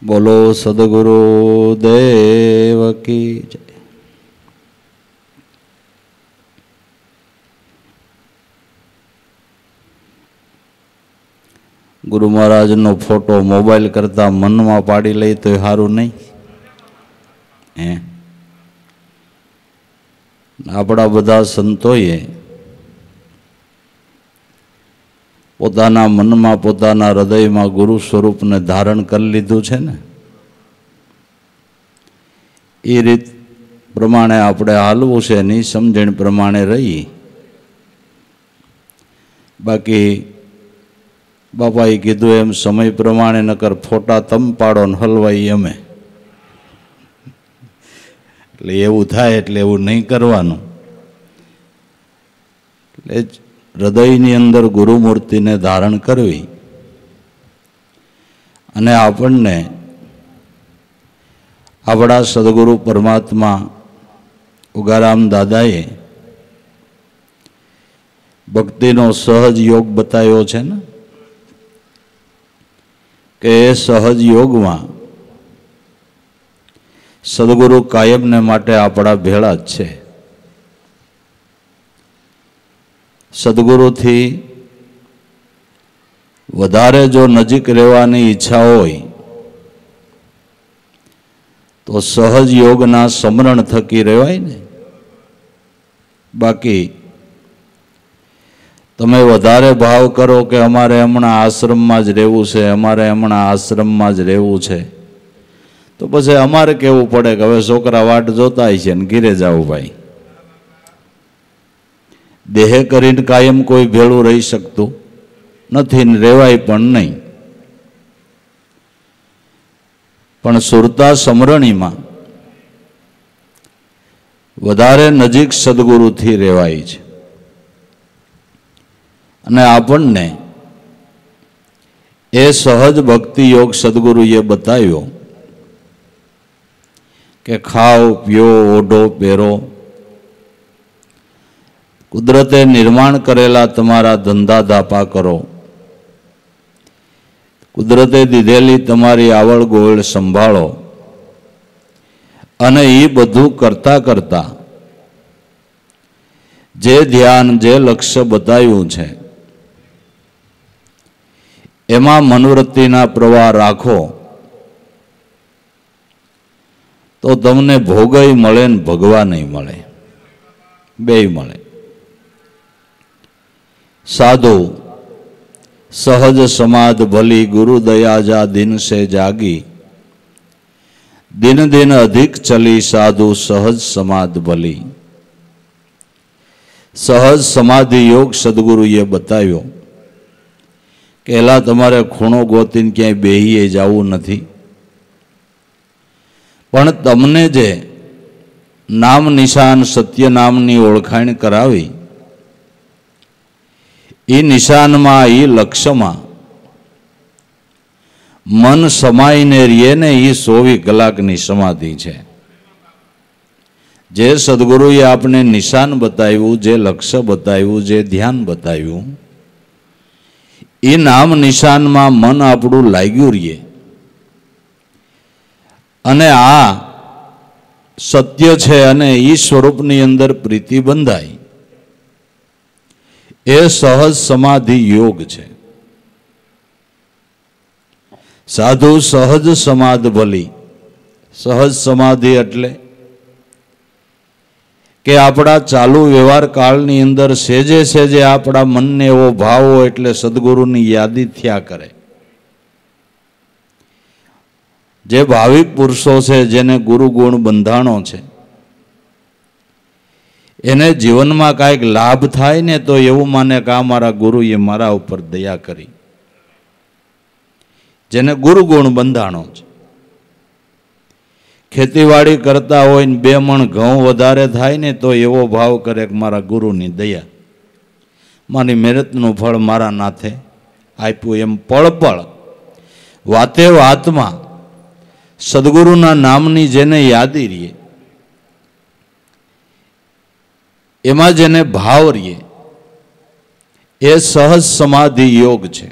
बोलो सद्गुरु देव की जय। Guru Maharaj no photo mobile करता मन में पाड़ी लई तो हारू नहीं है। आपड़ा बधा संतोए पोताना मन में पोताना हृदय में गुरु स्वरूप ने धारण कर लीधुं छे ने ए रीत प्रमाणे आपणे हालवुं छे। एनी समझण प्रमाणे रही। बाकी बापाए कीधुं एम समय प्रमाणे नकर फोटा तम पाड़ो ने हलवाई अमे એટલે એવું થાય એટલે એવું નહીં કરવાનું। એટલે હૃદયની અંદર ગુરુમૂર્તિને ધારણ કરવી અને આપણને આપણા સદગુરુ પરમાત્મા ઉગારામ દાદાએ ભક્તિનો સહજ યોગ બતાવ્યો છે ને કે એ સહજ યોગમાં સદગુરુ કાયમને માટે આપણા ભેળા જ છે। સદગુરુથી વધારે જો નજીક રહેવાની ઈચ્છા હોય તો સહજ યોગના સમરણ થકી રહેવાય ને। બાકી તમે વધારે ભાવ કરો કે અમારે હમણાં આશ્રમમાં જ રહેવું છે, અમારે હમણાં આશ્રમમાં જ રહેવું છે, તો પછી અમારે કહેવું પડે કે હવે છોકરા વાટ જોતા છે ને ઘીરે જાવું ભાઈ। देह करीने कायम कोई भेळू रही सकतुं नथी ने रहेवाय पण नहीं। पण सुरता समरणीमां वधारे नजीक सद्गुरुथी रहेवाय छे अने आपणने ए सहज भक्ति योग सद्गुरुए बताव्यो के खाओ पीओ ओढो पहेरो कुदरते निर्माण करेला तमारा धंधा धापा करो, कुदरते दीधेली तमारी आवड़ गोवड़ संभाळो अने ई बधुं करता करता जे ध्यान जे लक्ष्य बताव्युं छे एमां मनोवृत्तिना प्रवाह राखो तो तमने भोगय मळे ने भगवानय मळे, बेय मळे। साधु सहज समाध भली गुरु दया जा दिन से जागी, दिन दिन अधिक चली साधु सहज समाध भली। सहज समाधि योग सद्गुरुए बताव्यो के एला तमारे खूणो गोतीने क्यांय बेहीए जावुं नथी, पण तमने जे नाम निशान सत्य नामनी ओळखाण करावी ई निशान में ई लक्ष्य में मन समाईने रहे ने ई 24 कलाकनी समाधि है। जे सद्गुरुए आपने निशान बताव्यु, जे लक्ष्य बताव्यु, जे ध्यान बताव्यु ई नाम निशान में मन आपणुं लाग्युं रहे अने आ सत्य छे अने ई स्वरूपनी अंदर प्रीति बंधाई ए सहज समाधि योग छे। साधु सहज समाध भली। सहज समाधि एटले के आपड़ा चालू व्यवहार कालनी अंदर सेजे सेजे आपड़ा मन ने एवो भाव हो एटले सद्गुरुनी यादी थया करे। जे भाविक पुरुषो छे जेने गुरु गुण बंधाणो छे एने जीवन में कांईक लाभ थाय ने तो एवं माने कि मारा गुरुए मारा उपर दया करी। जेने गुरु गुण बंधाणो छे खेतीवाड़ी करता होय ने 2 मण घऊं वधारे थाय ने तो एवो भाव करे कि मारा गुरुनी दया, मारी मेहनतनुं फळ मारा नाथे आप्युं। एम पळ पळ वाते वातमां सद्गुरुना नामनी जेने यादी रहे एमां जेने भाव रहे ए सहज समाधि योग छे।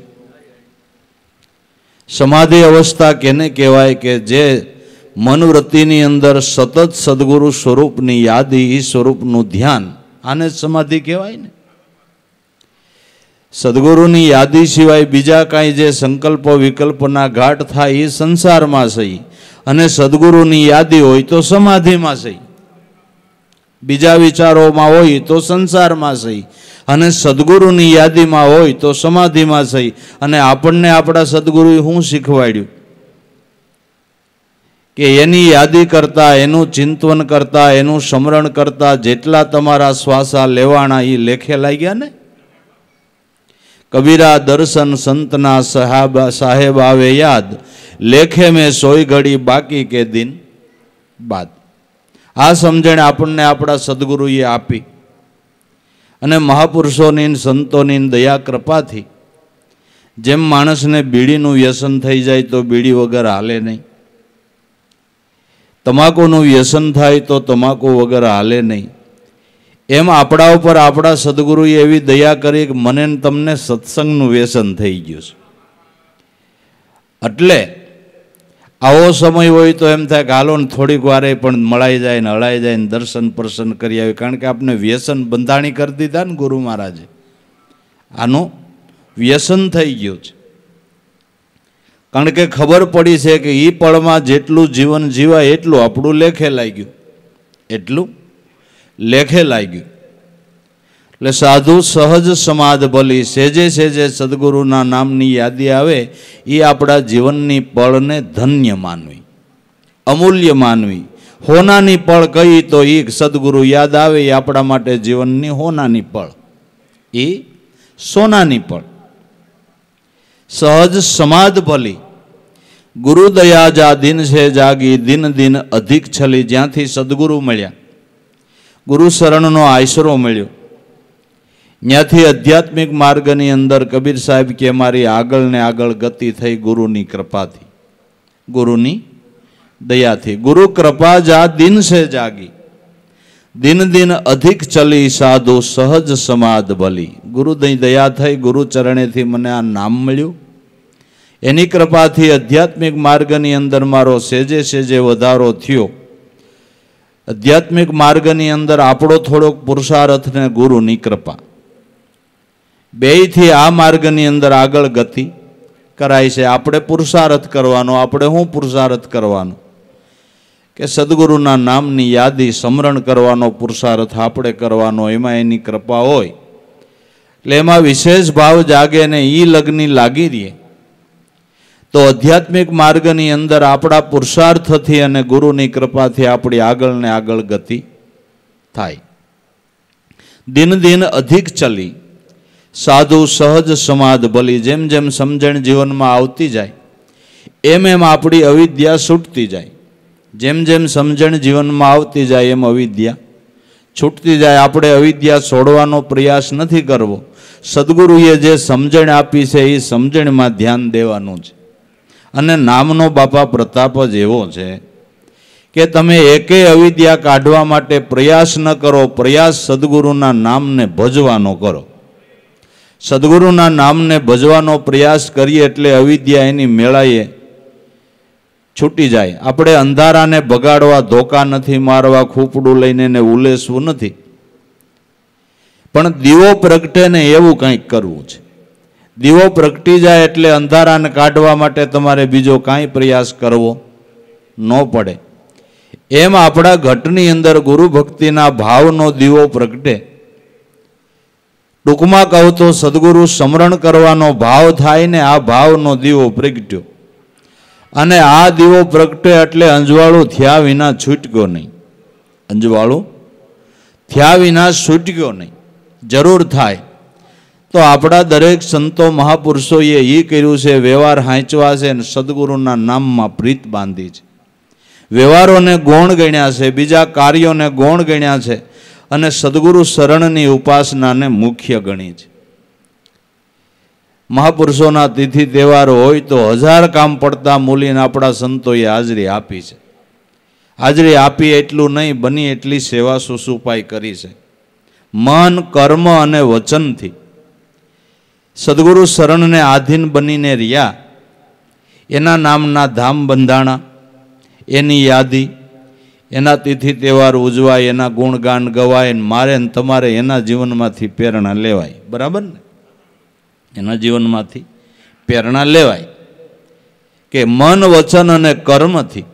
समाधि अवस्था केने कहेवाय के जे मनवृत्तिनी अंदर सतत सद्गुरु स्वरूपनी यादी ई स्वरूपनु ध्यान आने समाधि कहेवाय ने। सद्गुरुनी यादी सिवाय बीजा कांई जे संकल्प विकल्पना घाट थाय ई संसारमां सही अने सद्गुरुनी यादी होय तो समाधिमां सही। बीजा विचारोमां होय तो संसारमां सही अने सद्गुरुनी यादीमां होय तो समाधिमां सही। अने आपणने आपणा सद्गुरुए शुं शीखवाड्युं के एनी यादी करता एनु चिंतन करता एनु स्मरण करता जेटला तमारा श्वासा लेवाना ई लेखे लाग्या ने। कबीरा दर्शन संतना साहेब आवे याद लेखे में सोई घड़ी बाकी के दिन बाद। आ समझण आपणने आपणा सद्गुरुए आपी अने महापुरुषोनी संतोनी दया कृपाथी जेम माणसने बीड़ीनुं व्यसन थई जाय तो बीड़ी वगर हाले नहीं, तमाकुनुं व्यसन थाय तो तमाकू वगर हाले नहीं, एम आपणा उपर आपणा सद्गुरुए एवी दया करी के मने ने तमने सत्संगनुं व्यसन थई गयुं छे। एटले आवो समय होय तो एम थाय हालो ने थोड़ीक वारे पण मळाई जाय ने हळाई जाय ने दर्शन प्रसन करी आवी, कारण के आपने व्यसन बंधाणी कर दीधा ने गुरु महाराजे। आनुं व्यसन थई गयुं छे कारण के खबर पड़ी है कि ई पळमां जेटलुं जीवन जीवाय एटलुं आपणुं लेखे लाग्युं, एटलुं लेखे लाग्युं। એટલે સાધુ સહજ સમાધ ભલી સેજે સેજે સદગુરુના નામની યાદી આવે એ આપણા જીવનની પળને ધન્ય માનવી, અમૂલ્ય માનવી। હોનાની પળ કही તો એ સદગુરુ યાદ આવે એ આપણા માટે જીવનની હોનાની પળ, એ સોનાની પળ। સહજ સમાધ ભલી ગુરુ દયા જા દિન છે જાગી દિન દિન અધિક છલી। જ્યાંથી સદગુરુ મળ્યા, ગુરુ શરણનો આશરો મળ્યો, ત્યાંથી આધ્યાત્મિક માર્ગની અંદર કબીર સાહેબ કે મારી આગળ ને આગળ ગતિ થઈ ગુરુની કૃપાથી, ગુરુની દયાથી। ગુરુ કૃપા જા દિન સે જાગી દિન દિન અધિક ચલી સાધુ સહજ સમાધ ભલી। ગુરુની દયા થઈ, ગુરુ ચરણેથી મને આ નામ મળ્યું, એની કૃપાથી આધ્યાત્મિક માર્ગની અંદર મારો સેજે સેજે વધારો થયો। આધ્યાત્મિક માર્ગની અંદર આપણો થોડોક પુરુષાર્થ ને ગુરુની કૃપા બેયથી આ માર્ગની અંદર આગળ ગતિ કરાય છે। આપણે પુરુષાર્થ કરવાનો, આપણે શું પુરુષાર્થ કરવાનો કે સદગુરુના નામની યાદી સ્મરણ કરવાનો પુરુષાર્થ આપણે કરવાનો। એમાં એની કૃપા હોય એટલે એમાં વિશેષ ભાવ જાગે ને એ લગ્ની લાગી રહે તો આધ્યાત્મિક માર્ગની અંદર આપણા પુરુષાર્થથી અને ગુરુની કૃપાથી આપણી આગળ ને આગળ ગતિ થાય। દિન દિન અધિક ચલી સાધુ સહજ સમાધ ભલી। જેમ જેમ સમજણ જીવનમાં આવતી જાય એમ એમ આપણી અવિદ્યા છૂટતી જાય, જેમ જેમ સમજણ જીવનમાં આવતી જાય એમ અવિદ્યા છૂટતી જાય। આપણે અવિદ્યા છોડવાનો પ્રયાસ નથી કરવો, સદગુરુએ જે સમજણ આપી છે એ સમજણમાં ધ્યાન દેવાનું છે। અને નામનો બાપા પ્રતાપ જ એવો છે કે તમે એકેય અવિદ્યા કાઢવા માટે પ્રયાસ ન કરો, પ્રયાસ સદગુરુના નામને ભજવાનો કરો। સદગુરુના નામને ભજવાનો પ્રયાસ કરીએ એટલે અવિદ્યા એની મેળાએ છૂટી જાય। આપણે અંધારાને બગાડવા ધોકા નથી મારવા, ખૂપડું લઈને એને ઉલેસવું નથી, પણ દીવો પ્રગટે ને એવું કંઈક કરવું છે। દીવો પ્રગટી જાય એટલે અંધારાને કાઢવા માટે તમારે બીજો કાંઈ પ્રયાસ કરવો ન પડે। એમ આપણા ઘટની અંદર ગુરુ ભક્તિના ભાવનો દીવો પ્રગટે। ટૂંકમાં કહું તો સદગુરુ સ્મરણ કરવાનો ભાવ થાય ને આ ભાવનો દીવો પ્રગટ્યો, અને આ દીવો પ્રગટે એટલે અંજવાળું થયા વિના છૂટક્યો નહીં, અંજવાળું થયા વિના છૂટક્યો નહીં, જરૂર થાય। તો આપણા દરેક સંતો મહાપુરુષોએ એ કર્યું છે, વ્યવહાર હાંચવા છે ને સદગુરુના નામમાં પ્રીત બાંધી છે। વ્યવહારોને ગૌણ ગણ્યા છે, બીજા કાર્યોને ગૌણ ગણ્યા છે, અને સદગુરુ શરણની ઉપાસનાને મુખ્ય ગણી છે। મહાપુરુષોના તિથિ તહેવાર હોય તો 1000 કામ પડતા મૂલીને આપણા સંતોએ હાજરી આપી છે। હાજરી આપી એટલું નહીં, બની એટલી સેવા સુસુપાઈ કરી છે। મન, કર્મ અને વચનથી સદગુરુ શરણને આધીન બનીને રહ્યા એના નામના ધામ બંધાણા, એની યાદી, એના તિથિ તહેવાર ઉજવાય, એના ગુણગાન ગવાય, મારે ને તમારે એના જીવનમાંથી પ્રેરણા લેવાય. બરાબર ને? એના જીવનમાંથી પ્રેરણા લેવાય કે મન, વચન અને કર્મથી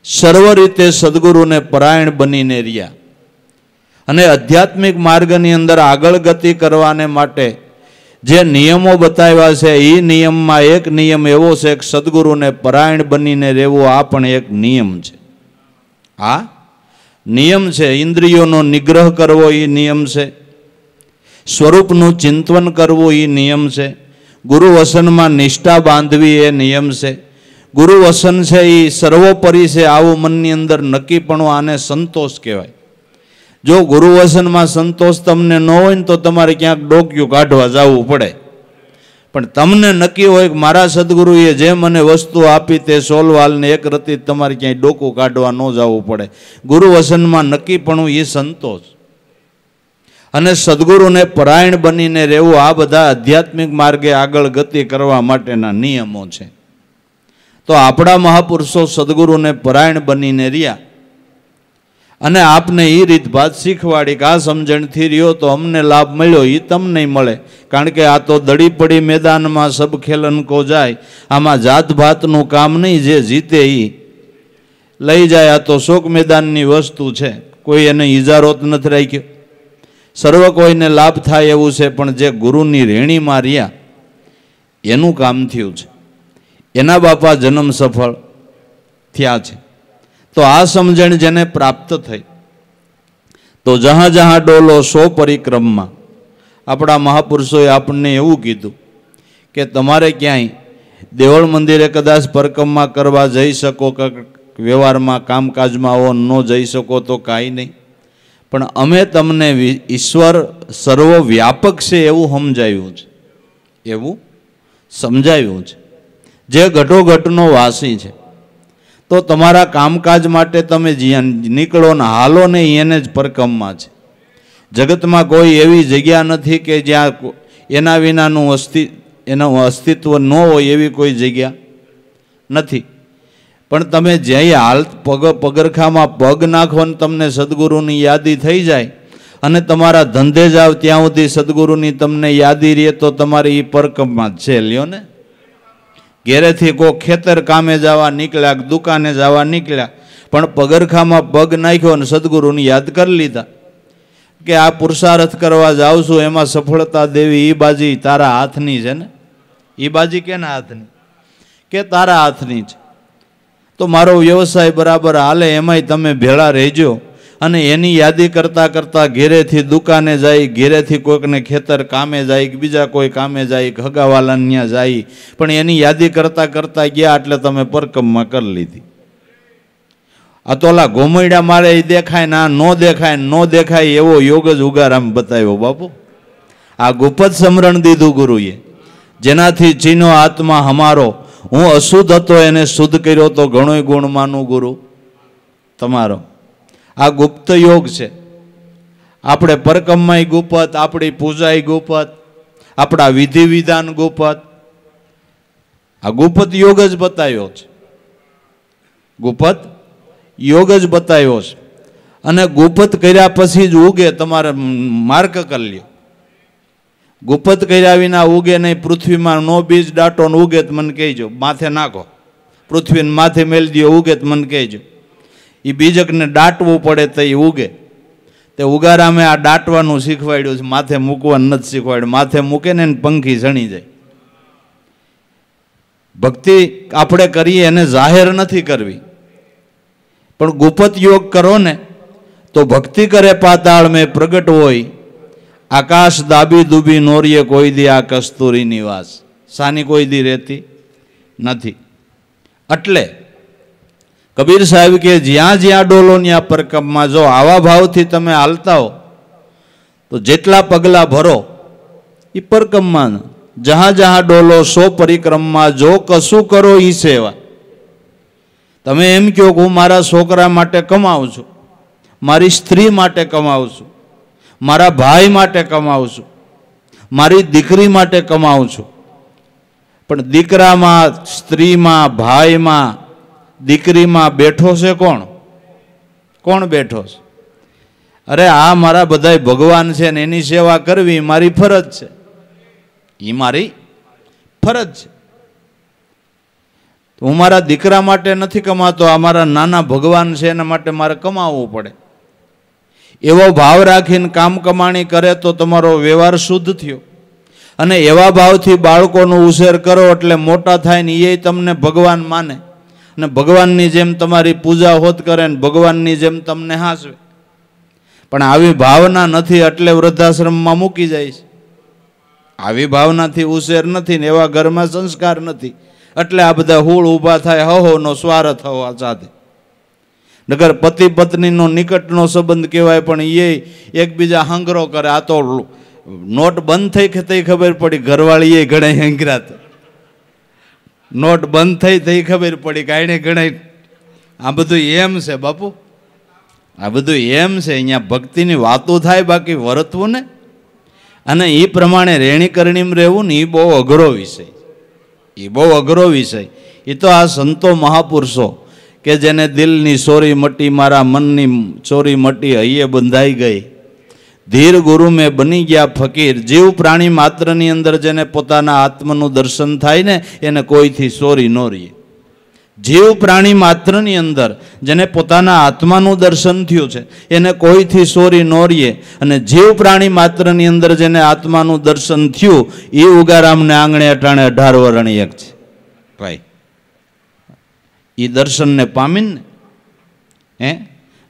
સર્વ રીતે સદગુરુને પરાયણ બનીને રહ્યા અને આધ્યાત્મિક માર્ગની અંદર આગળ ગતિ કરવાને માટે જે નિયમો બતાવ્યા છે એ નિયમમાં એક નિયમ એવો છે કે સદગુરુને પરાયણ બનીને રહેવું. આ પણ એક નિયમ છે. આ નિયમ છે. ઇન્દ્રિયોનો નિગ્રહ કરવો એ નિયમ છે. સ્વરૂપનું ચિંતન કરવું એ નિયમ છે. ગુરુ વસનમાં નિષ્ઠા બાંધવી એ નિયમ છે. ગુરુ વસન છે એ સર્વોપરી છે. આવું મનની અંદર નક્કીપણું, આને સંતોષ કહેવાય. જો ગુરુ વસનમાં સંતોષ તમને ન હોય ને તો તમારે ક્યાંક ડોક્યું કાઢવા જવું પડે. પણ તમને નક્કી હોય કે મારા સદગુરુએ જે મને વસ્તુ આપી તે સોલવાલને એક રતી તમારે ક્યાંય ડોકું કાઢવા ન જવું પડે. ગુરુ વસનમાં નક્કીપણું એ સંતોષ અને સદગુરુને પરાયણ બનીને રહેવું, આ બધા આધ્યાત્મિક માર્ગે આગળ ગતિ કરવા માટેના નિયમો છે. તો આપણા મહાપુરુષો સદગુરુને પરાયણ બનીને રહ્યા અને આપને એ રીતભાત શીખવાડી કે આ સમજણથી રહ્યો તો અમને લાભ મળ્યો, એ તમને મળે. કારણ કે આ તો દડી પડી મેદાનમાં સબ ખેલન કો જાય. આમાં જાત ભાતનું કામ નહીં, જે જીતે એ લઈ જાય. આ તો શોક મેદાનની વસ્તુ છે. કોઈ એને ઈજારોત નથી રાખ્યો. સર્વ કોઈને લાભ થાય એવું છે. પણ જે ગુરુની રેણીમાં રહ્યા એનું કામ થયું છે. એના બાપા જન્મ સફળ થયા છે. તો આ સમજણ જેને પ્રાપ્ત થઈ તો જહાં જહાં ડોલો સો પરિક્રમમાં, આપણા મહાપુરુષોએ આપણને એવું કીધું કે તમારે ક્યાંય દેવળ મંદિરે કદાચ પરિક્રમા કરવા જઈ શકો, કે વ્યવહારમાં કામકાજમાં આવો ન જઈ શકો તો કાંઈ નહીં, પણ અમે તમને ઈશ્વર સર્વવ્યાપક છે એવું સમજાવ્યું છે. એવું સમજાવ્યું છે. જે ઘટોઘટનો વાસી છે. તો તમારા કામકાજ માટે તમે જ્યાં નીકળો ને હાલો ને એને જ પરિક્રમા છે. જગતમાં કોઈ એવી જગ્યા નથી કે જ્યાં એના વિનાનું એનું અસ્તિત્વ ન હોય, એવી કોઈ જગ્યા નથી. પણ તમે જ્યાં હાલ પગરખામાં પગ નાખો ને તમને સદગુરુની યાદી થઈ જાય અને તમારા ધંધે જાવ ત્યાં સુધી સદગુરુની તમને યાદી રહે તો તમારી એ પરિક્રમા જ છે. લ્યો ને, ઘેરેથી કોઈ ખેતર કામે જવા નીકળ્યા, દુકાને જવા નીકળ્યા, પણ પગરખામાં પગ નાખ્યો અને સદગુરુની યાદ કરી લીધા કે આ પુરુષાર્થ કરવા જાઉં છું, એમાં સફળતા દેવી એ બાજી તારા હાથની છે ને. એ બાજી કેના હાથની? કે તારા હાથની છે. તો મારો વ્યવસાય બરાબર હાલે, એમાંય તમે ભેળા રહેજો. અને એની યાદી કરતાં કરતાં ઘેરેથી દુકાને જાય, ઘેરેથી કોઈકને ખેતર કામે જાય, બીજા કોઈ કામે જાય, હગાવાલાને ત્યાં જાય, પણ એની યાદી કરતાં કરતાં ગયા એટલે તમે પરિક્રમા કરી લીધી. આ તો ઓલા ઘોમૈડા મારે એ દેખાય ને આ ન દેખાય, ન દેખાય એવો યોગ જ ઉગારામ બતાવ્યો બાપુ. આ ગુપ્ત સમરણ દીધું ગુરુએ, જેનાથી ચીનો આત્મા હમારો, હું અશુદ્ધ હતો એને શુદ્ધ કર્યો તો ઘણોય ગુણમાનું ગુરુ તમારો. આ ગુપ્ત યોગ છે. આપણે પરિક્રમાય ગુપ્ત, આપણી પૂજાય ગુપ્ત, આપણા વિધિ વિધાન ગુપ્ત. આ ગુપ્ત યોગ જ બતાવ્યો છે. ગુપ્ત યોગ જ બતાવ્યો છે. અને ગુપ્ત કર્યા પછી જ ઉગે. તમારે માર્ક કરી લ્યો. ગુપ્ત કર્યા વિના ઉગે નહીં. પૃથ્વીમાં નો બીજ દાટો ને ઉગે તો મને કહેજો, માથે નાખો. પૃથ્વીને માથે મેલી દો ઉગે તો મને કહેજો. એ બીજકને દાટવું પડે તો એ ઉગે. તે ઉગારામે આ દાટવાનું શીખવાડ્યું છે, માથે મૂકવાનું નથી શીખવાડ્યું. માથે મૂકે ને પંખી સણી જાય. ભક્તિ આપણે કરીએ એને જાહેર નથી કરવી, પણ ગુપ્ત યોગ કરો ને તો ભક્તિ કરે પાતાળ મેં પ્રગટ હોય, આકાશ દાબી દુબી નોરીએ કોઈ દી આ કસ્તુરી નિવાસ. સાની કોઈ દી રહેતી નથી. એટલે કબીર સાહેબ કે જ્યાં જ્યાં ડોલો ત્યાં પરિક્રમા. જો આવા ભાવથી તમે હાલતા હો તો જેટલા પગલા ભરો એ પરિક્રમા. જહાં જહાં ડોલો સો પરિક્રમા, જો કશું કરો એ સેવા. તમે એમ કહો કે હું મારા છોકરા માટે કમાઉં છું, મારી સ્ત્રી માટે કમાઉં છું, મારા ભાઈ માટે કમાઉં છું, મારી દીકરી માટે કમાઉં છું, પણ દીકરામાં, સ્ત્રીમાં, ભાઈમાં, દીકરીમાં બેઠો છે કોણ? કોણ બેઠો છે? અરે આ મારા બધાય ભગવાન છે ને એની સેવા કરવી મારી ફરજ છે. એ મારી ફરજ છે. હું મારા દીકરા માટે નથી કમાતો, આ મારા નાના ભગવાન છે એના માટે મારે કમાવવું પડે. એવો ભાવ રાખીને કામ કમાણી કરે તો તમારો વ્યવહાર શુદ્ધ થયો. અને એવા ભાવથી બાળકોનો ઉછેર કરો એટલે મોટા થાય ને એ તમને ભગવાન માને અને ભગવાનની જેમ તમારી પૂજા હોત કરે ને ભગવાનની જેમ તમને હાંસવે. પણ આવી ભાવના નથી એટલે વૃદ્ધાશ્રમમાં મૂકી જાય છે. આવી ભાવનાથી ઉછેર નથી ને એવા ઘરમાં સંસ્કાર નથી એટલે આ બધા હૂળ ઊભા થાય હહોનો સ્વાર્થ હોવા સાથે. નગર પતિ પત્નીનો નિકટનો સંબંધ કહેવાય પણ એ એકબીજા હંગરો કરે. આ તો નોટ બંધ થઈ કે તઈ ખબર પડી ઘરવાળી એ ઘણા હંગરા. નોટ બંધ થઈ ખબર પડી કે આને ઘણા. આ બધું એમ છે બાપુ, આ બધું એમ છે. અહીંયા ભક્તિની વાતો થાય બાકી વર્તવું ને અને એ પ્રમાણે રેણી કરણીમાં રહેવું ને એ બહુ અઘરો વિષય. એ બહુ અઘરો વિષય. એ તો આ સંતો મહાપુરુષો કે જેને દિલની ચોરી મટી, મારા મનની ચોરી મટી, હૈયે બંધાઈ ગઈ, ધીર ગુરુ મેં બની ગયા ફકીર. જીવ પ્રાણી માત્રની અંદર જેને પોતાના આત્માનું દર્શન થાય ને એને કોઈથી ચોરી ન રહીએ. જીવ પ્રાણી માત્રની અંદર જેને પોતાના આત્માનું દર્શન થયું છે એને કોઈથી ચોરી ન રહીએ. અને જીવ પ્રાણી માત્રની અંદર જેને આત્માનું દર્શન થયું એ ઉગારામને આંગણે અટાણે 18 વરણી એક છે ભાઈ. એ દર્શનને પામીને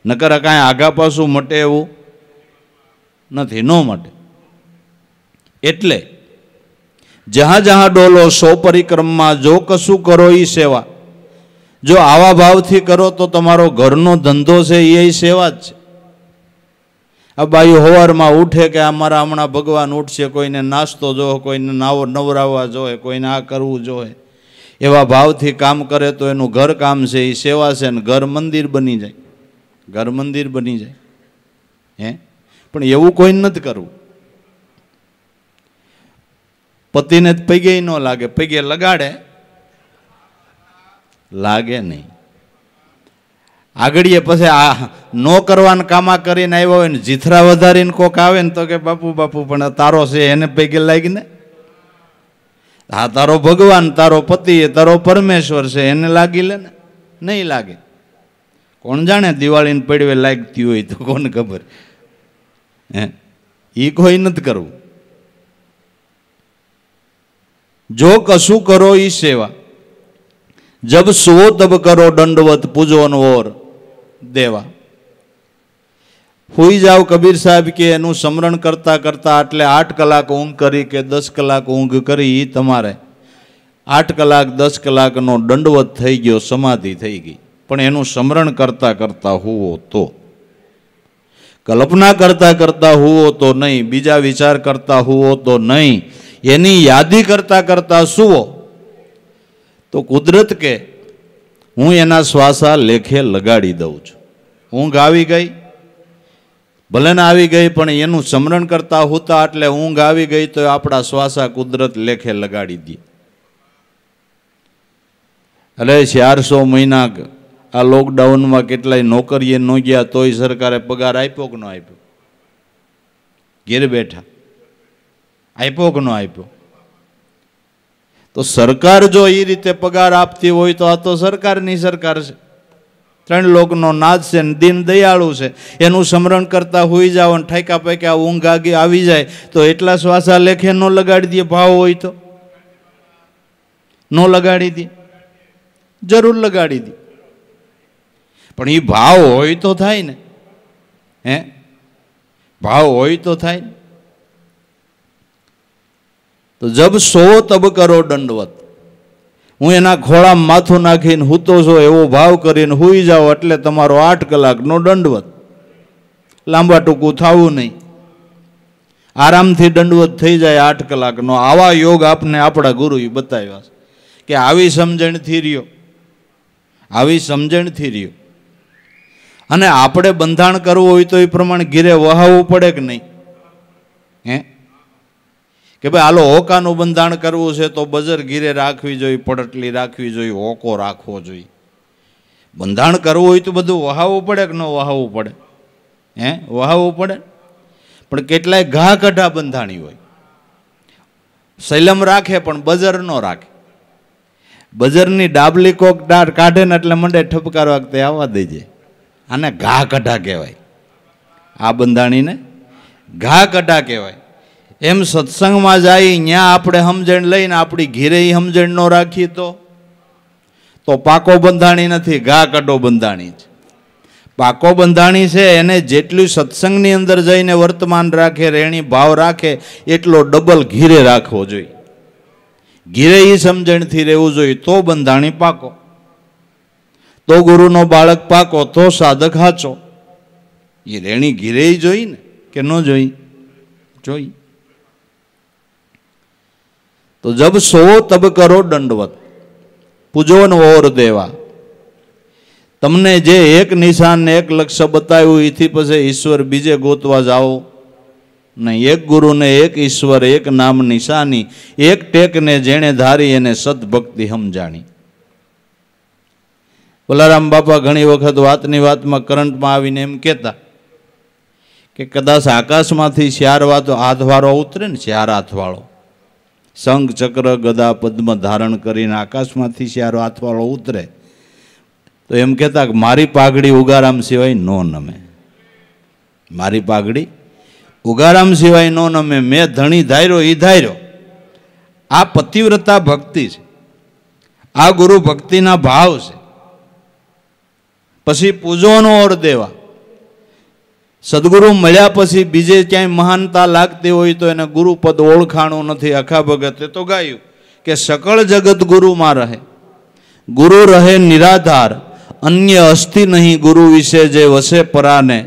નકર કાંઈ આગા પાછું મટે એવું નથી, ન મટે. એટલે જહાં જહાં ડોલો સો પરિક્રમમાં, જો કશું કરો એ સેવા. જો આવા ભાવથી કરો તો તમારો ઘરનો ધંધો છે એ સેવા જ છે. આ બાઈ હવારમાં ઉઠે કે અમારા હમણાં ભગવાન ઉઠશે, કોઈને નાસ્તો જોવે, કોઈને નવરાવવા જોઈએ, કોઈને આ કરવું જોઈએ, એવા ભાવથી કામ કરે તો એનું ઘર કામ છે એ સેવા છે ને ઘર મંદિર બની જાય. ઘર મંદિર બની જાય. પણ એવું કોઈ નથી કરવું. પતિને પૈગે ન લાગે, પૈગે લગાડે લાગે નહીં. આગળીએ પછી આ નો કરવાના કામા કરીને આવ્યા હોય ને જીથરા વધારીને કોક આવે ને તો કે બાપુ બાપુ પણ તારો છે એને પૈગે લાગી ને. હા તારો ભગવાન, તારો પતિ, તારો પરમેશ્વર છે એને લાગી લે ને. નહીં લાગે. કોણ જાણે દિવાળીને પડવે લાગતી હોય તો કોને ખબર. એ કોઈ નથી કરવું. જો કશું કરો એ સેવા. જબ સુવો તબ કરો દંડવત પૂજોન ઓર દેવા. હુઈ જાવ કબીર સાહેબ કે એનું સ્મરણ કરતા કરતા એટલે 8 કલાક ઊંઘ કરી કે 10 કલાક ઊંઘ કરી એ તમારે 8 કલાક 10 કલાકનો દંડવત થઈ ગયો, સમાધિ થઈ ગઈ. પણ એનું સ્મરણ કરતા કરતા હુવો તો, કલ્પના કરતા કરતા હુવો તો નહીં, બીજા વિચાર કરતા હુવો તો નહીં, એની યાદી કરતા કરતા સુવો તો કુદરત કે હું એના શ્વાસા લેખે લગાડી દઉં છું. ઊંઘ આવી ગઈ ભલે ને આવી ગઈ પણ એનું સ્મરણ કરતા હોતા એટલે ઊંઘ આવી ગઈ તો આપણા શ્વાસા કુદરત લેખે લગાડી દે. એટલે 400 મહિના આ લોકડાઉનમાં કેટલાય નોકરીએ ન ગયા તોય સરકારે પગાર આપ્યો કે ન આપ્યો? ઘેર બેઠા આપ્યો કે ન આપ્યો? તો સરકાર જો એ રીતે પગાર આપતી હોય તો આ તો સરકારની સરકાર છે. 3 લોકનો નાદ છે ને દીન દયાળુ છે. એનું સ્મરણ કરતા હોઈ જાવ અને ઠાકા પૈકા ઊંઘ આવી જાય તો એટલા શ્વાસા લેખે ન લગાડી દે. ભાવ હોય તો ન લગાડી દે, જરૂર લગાડી દે. પણ એ ભાવ હોય તો થાય ને. ભાવ હોય તો થાય ને. તો જબ સો તબ કરો દંડવત. હું એના ખોળામાં માથું નાખીને હૂતો છો એવો ભાવ કરીને હુઈ જાઓ એટલે તમારો 8 કલાકનો દંડવત. લાંબા ટૂંકું થવું નહીં, આરામથી દંડવત થઈ જાય 8 કલાકનો. આવા યોગ આપને આપણા ગુરુએ બતાવ્યા છે કે આવી સમજણથી રહ્યો, આવી સમજણથી રહ્યો. અને આપણે બંધાણ કરવું હોય તો એ પ્રમાણે ઘીરે વહાવવું પડે કે નહીં? કે ભાઈ હાલો હોકાનું બંધાણ કરવું છે તો બજર ગીરે રાખવી જોઈએ, પડટલી રાખવી જોઈએ, હોકો રાખવો જોઈએ. બંધાણ કરવું હોય તો બધું વહાવવું પડે કે ન વહાવવું પડે? વહાવવું પડે. પણ કેટલાય ઘા કઢા બંધાણી હોય, સૈલમ રાખે પણ બજર ન રાખે. બજરની ડાબલી કોક કાઢે ને એટલે મંડે ઠપકાર વખતે આવવા દેજે. આને ઘા કઢા કહેવાય. આ બંધાણીને ઘા કઢા કહેવાય. એમ સત્સંગમાં જાય ત્યાં આપણે સમજણ લઈને આપણી ઘીરે સમજણ ન રાખીએ તો પાકો બંધાણી નથી, ઘા કઢો બંધાણી છે. પાકો બંધાણી છે એને જેટલું સત્સંગની અંદર જઈને વર્તમાન રાખે, રેણી ભાવ રાખે, એટલો ડબલ ઘીરે રાખવો જોઈએ. ઘીરે એ સમજણથી રહેવું જોઈએ તો બંધાણી પાકો, તો ગુરુનો બાળક પાકો, તો સાધક હાચો. એ રેણી ઘીરે જોઈ ને કે ન જોઈ? જોઈ. તો જબ સો તબ કરો દંડવત, પૂજોન ઓર દેવા. તમને જે એક નિશાન ને એક લક્ષ્ય બતાવ્યું એથી પછી ઈશ્વર બીજે ગોતવા જાઓ નહીં. એક ગુરુને એક ઈશ્વર, એક નામ નિશાની, એક ટેકને જેણે ધારી એને સદભક્તિ સમજાણી. ભોલારામ બાપા ઘણી વખત વાતની વાતમાં કરંટમાં આવીને એમ કહેતા કે કદાચ આકાશમાંથી 4 હાથવાળો ઉતરે ને, 4 હાથવાળો, શંખ ચક્ર ગદા પદ્મ ધારણ કરીને આકાશમાંથી 4 હાથવાળો ઉતરે તો એમ કહેતા કે મારી પાઘડી ઉગારામ સિવાય નો નમે. મારી પાઘડી ઉગારામ સિવાય નો નમે. મેં ધણી ધાર્યો એ ધાર્યો. આ પતિવ્રતા ભક્તિ છે, આ ગુરુ ભક્તિના ભાવ છે. પછી પૂજોનો ઓર દેવા. સદગુરુ મળ્યા પછી બીજે ક્યાંય મહાનતા લાગતી હોય તો એને ગુરુપદ ઓળખાણું નથી. અખા ભગતે તો ગાયું કે સકળ જગત ગુરુમાં રહે, ગુરુ રહે નિરાધાર, અન્ય અસ્થિ નહીં ગુરુ વિશે જે વસે પરાને,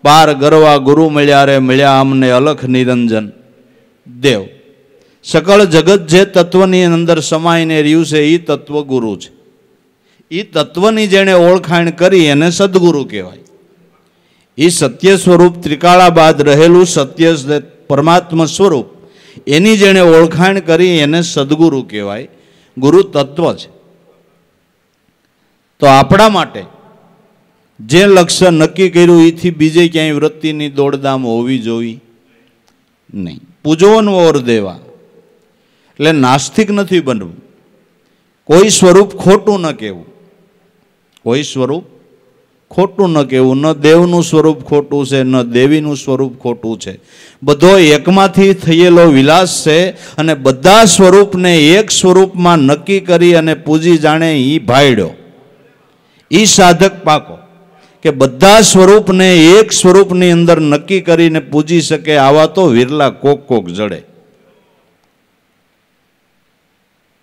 પાર ગરવા ગુરુ મળ્યા રે મળ્યા અમને અલખ નિરંજન દેવ. સકળ જગત જે તત્વની અંદર સમાઈને રહ્યું છે એ તત્વ ગુરુ છે. એ તત્વની જેણે ઓળખાણ કરી એને સદગુરુ કહેવાય. એ સત્ય સ્વરૂપ ત્રિકાળાબાદ રહેલું સત્ય પરમાત્મા સ્વરૂપ એની જેણે ઓળખાણ કરી એને સદગુરુ કહેવાય. ગુરુ તત્વ છે. તો આપણા માટે જે લક્ષ્ય નક્કી કર્યું એથી બીજે ક્યાંય વૃત્તિની દોડધામ હોવી જોઈએ નહીં. પૂજોનો ઓર દેવા એટલે નાસ્તિક નથી બનવું. કોઈ સ્વરૂપ ખોટું ન કહેવું, કોઈ સ્વરૂપ ખોટું ન કહેવું. ન દેવનું સ્વરૂપ ખોટું છે, ન દેવીનું સ્વરૂપ ખોટું છે. બધો એકમાંથી થયેલો વિલાસ છે અને બધા સ્વરૂપને એક સ્વરૂપમાં નક્કી કરી અને પૂજી જાણે એ ભાયડ્યો, એ સાધક પાકો. કે બધા સ્વરૂપને એક સ્વરૂપની અંદર નક્કી કરીને પૂજી શકે આવા તો વિરલા કોક જડે.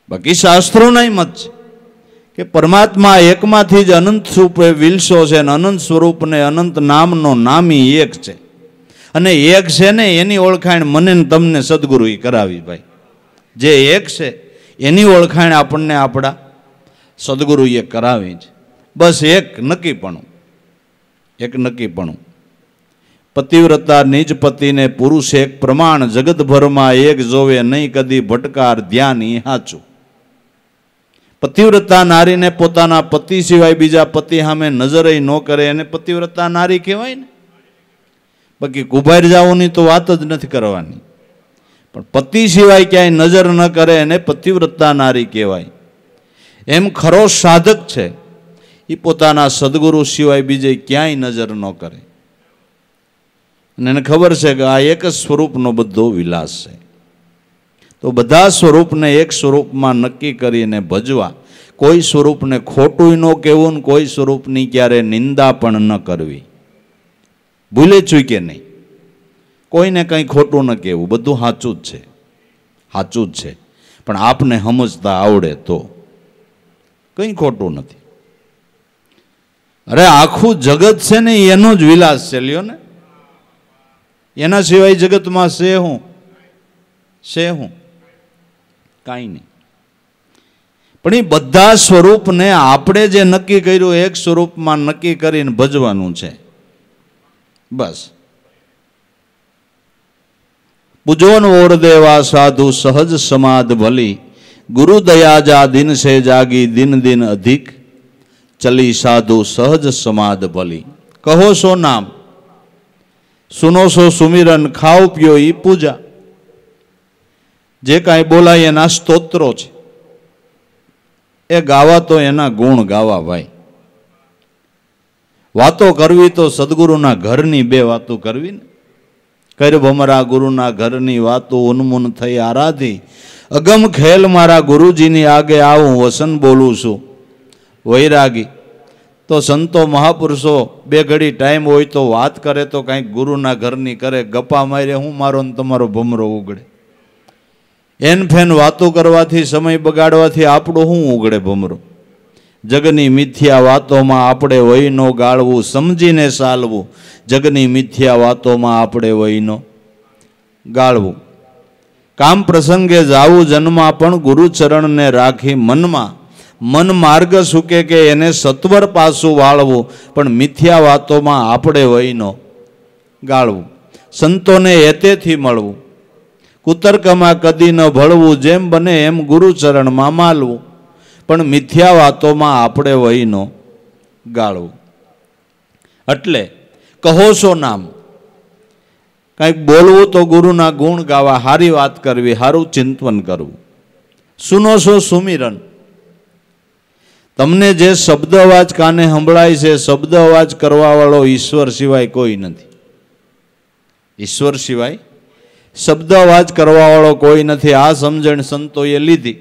બાકી શાસ્ત્રોના મત છે કે પરમાત્મા એકમાંથી જ અનંત સ્વરૂપે વિલસો છે અને અનંત સ્વરૂપને અનંત નામનો નામી એક છે. અને એક છે ને એની ઓળખાણ મને ને તમને સદગુરુ કરાવી. ભાઈ જે એક છે એની ઓળખાણ આપણને આપણા સદગુરુએ કરાવી છે. બસ એક નક્કીપણું, એક નક્કીપણું. પતિવ્રતા નિજ પતિને પુરુષ એક પ્રમાણ, જગતભરમાં એક જોવે નહીં કદી ભટકાર ધ્યાન ઈ હાચું. પતિવ્રતા નારીને પોતાના પતિ સિવાય બીજા પતિ સામે નજરે ન કરે એને પતિવ્રતા નારી કહેવાય ને. બાકી કુભાર જાઓની તો વાત જ નથી કરવાની. પણ પતિ સિવાય ક્યાંય નજર ન કરે એને પતિવ્રતા નારી કહેવાય. એમ ખરો સાધક છે એ પોતાના સદગુરુ સિવાય બીજે ક્યાંય નજર ન કરે. અને એને ખબર છે કે આ એક જ સ્વરૂપનો બધો વિલાસ છે. તો બધા સ્વરૂપને એક સ્વરૂપમાં નક્કી કરીને ભજવા. કોઈ સ્વરૂપને ખોટું ન કહેવું ને કોઈ સ્વરૂપની ક્યારે નિંદા પણ ન કરવી. ભૂલે ચૂકે નહીં. કોઈને કંઈ ખોટું ન કહેવું, બધું સાચું જ છે, સાચું જ છે. પણ આપને સમજતા આવડે તો કંઈ ખોટું નથી. અરે આખું જગત છે ને એનો જ વિલાસ છે. લ્યો ને, એના સિવાય જગતમાં છે હું? છે હું? કાંઈ નહીં. પણ એ બધા સ્વરૂપને આપણે જે નક્કી કર્યું એક સ્વરૂપમાં નક્કી કરીને ભજવાનું છે. બસ પૂજોન ઓર દેવા સાધુ સહજ સમાધ ભલી, ગુરુ દયા જા દિન સે જાગી દિન દિન અધિક, ચલી સાધુ સહજ સમાધ ભલી. કહો સો નામ, સુનો સો સુમિરન, ખાઓ પીઓ ઈ પૂજા. જે કાંઈ બોલાય એના સ્તોત્રો છે, એ ગાવા તો એના ગુણ ગાવા ભાઈ. વાતો કરવી તો સદગુરુના ઘરની બે વાતો કરવી ને. કર ભમરા ગુરુના ઘરની વાતો ઉન્મુન થઈ આરાધી, અગમ ખેલ મારા ગુરુજીની આગે આવું વસન બોલું છું વૈરાગી. તો સંતો મહાપુરુષો બે ઘડી ટાઈમ હોય તો વાત કરે તો કાંઈક ગુરુના ઘરની કરે, ગપ્પા મારે હું મારો ને તમારો ભમરો ઉગડે. એન ફેન વાતો કરવાથી, સમય બગાડવાથી આપણો શું ઉગડે ભમરો? જગની મિથ્યા વાતોમાં આપણે વહીનો ગાળવું, સમજીને ચાલવું. જગની મિથ્યા વાતોમાં આપણે વહીનો ગાળવું. કામ પ્રસંગે જાવું જન્મમાં પણ ગુરુચરણને રાખી મનમાં, મન માર્ગ સુકે કે એને સત્વર પાછું વાળવું, પણ મિથ્યા વાતોમાં આપણે વહીનો ગાળવું. સંતોને એતેથી મળવું, કુતર્કમાં કદી ન ભળવું, જેમ બને એમ ગુરુચરણમાં માલવું, પણ મિથ્યા વાતોમાં આપણે વહીનો ગાળવું. એટલે કહો છો નામ, કંઈક બોલવું તો ગુરુના ગુણ ગાવા, સારી વાત કરવી, સારું ચિંતન કરવું. સુનો છો સુમિરન, તમને જે શબ્દ અવાજ કાને સંભળાય છે, શબ્દ અવાજ કરવા વાળો ઈશ્વર સિવાય કોઈ નથી. ઈશ્વર સિવાય શબ્દ અવાજ કરવા વાળો કોઈ નથી. આ સમજણ સંતોએ લીધી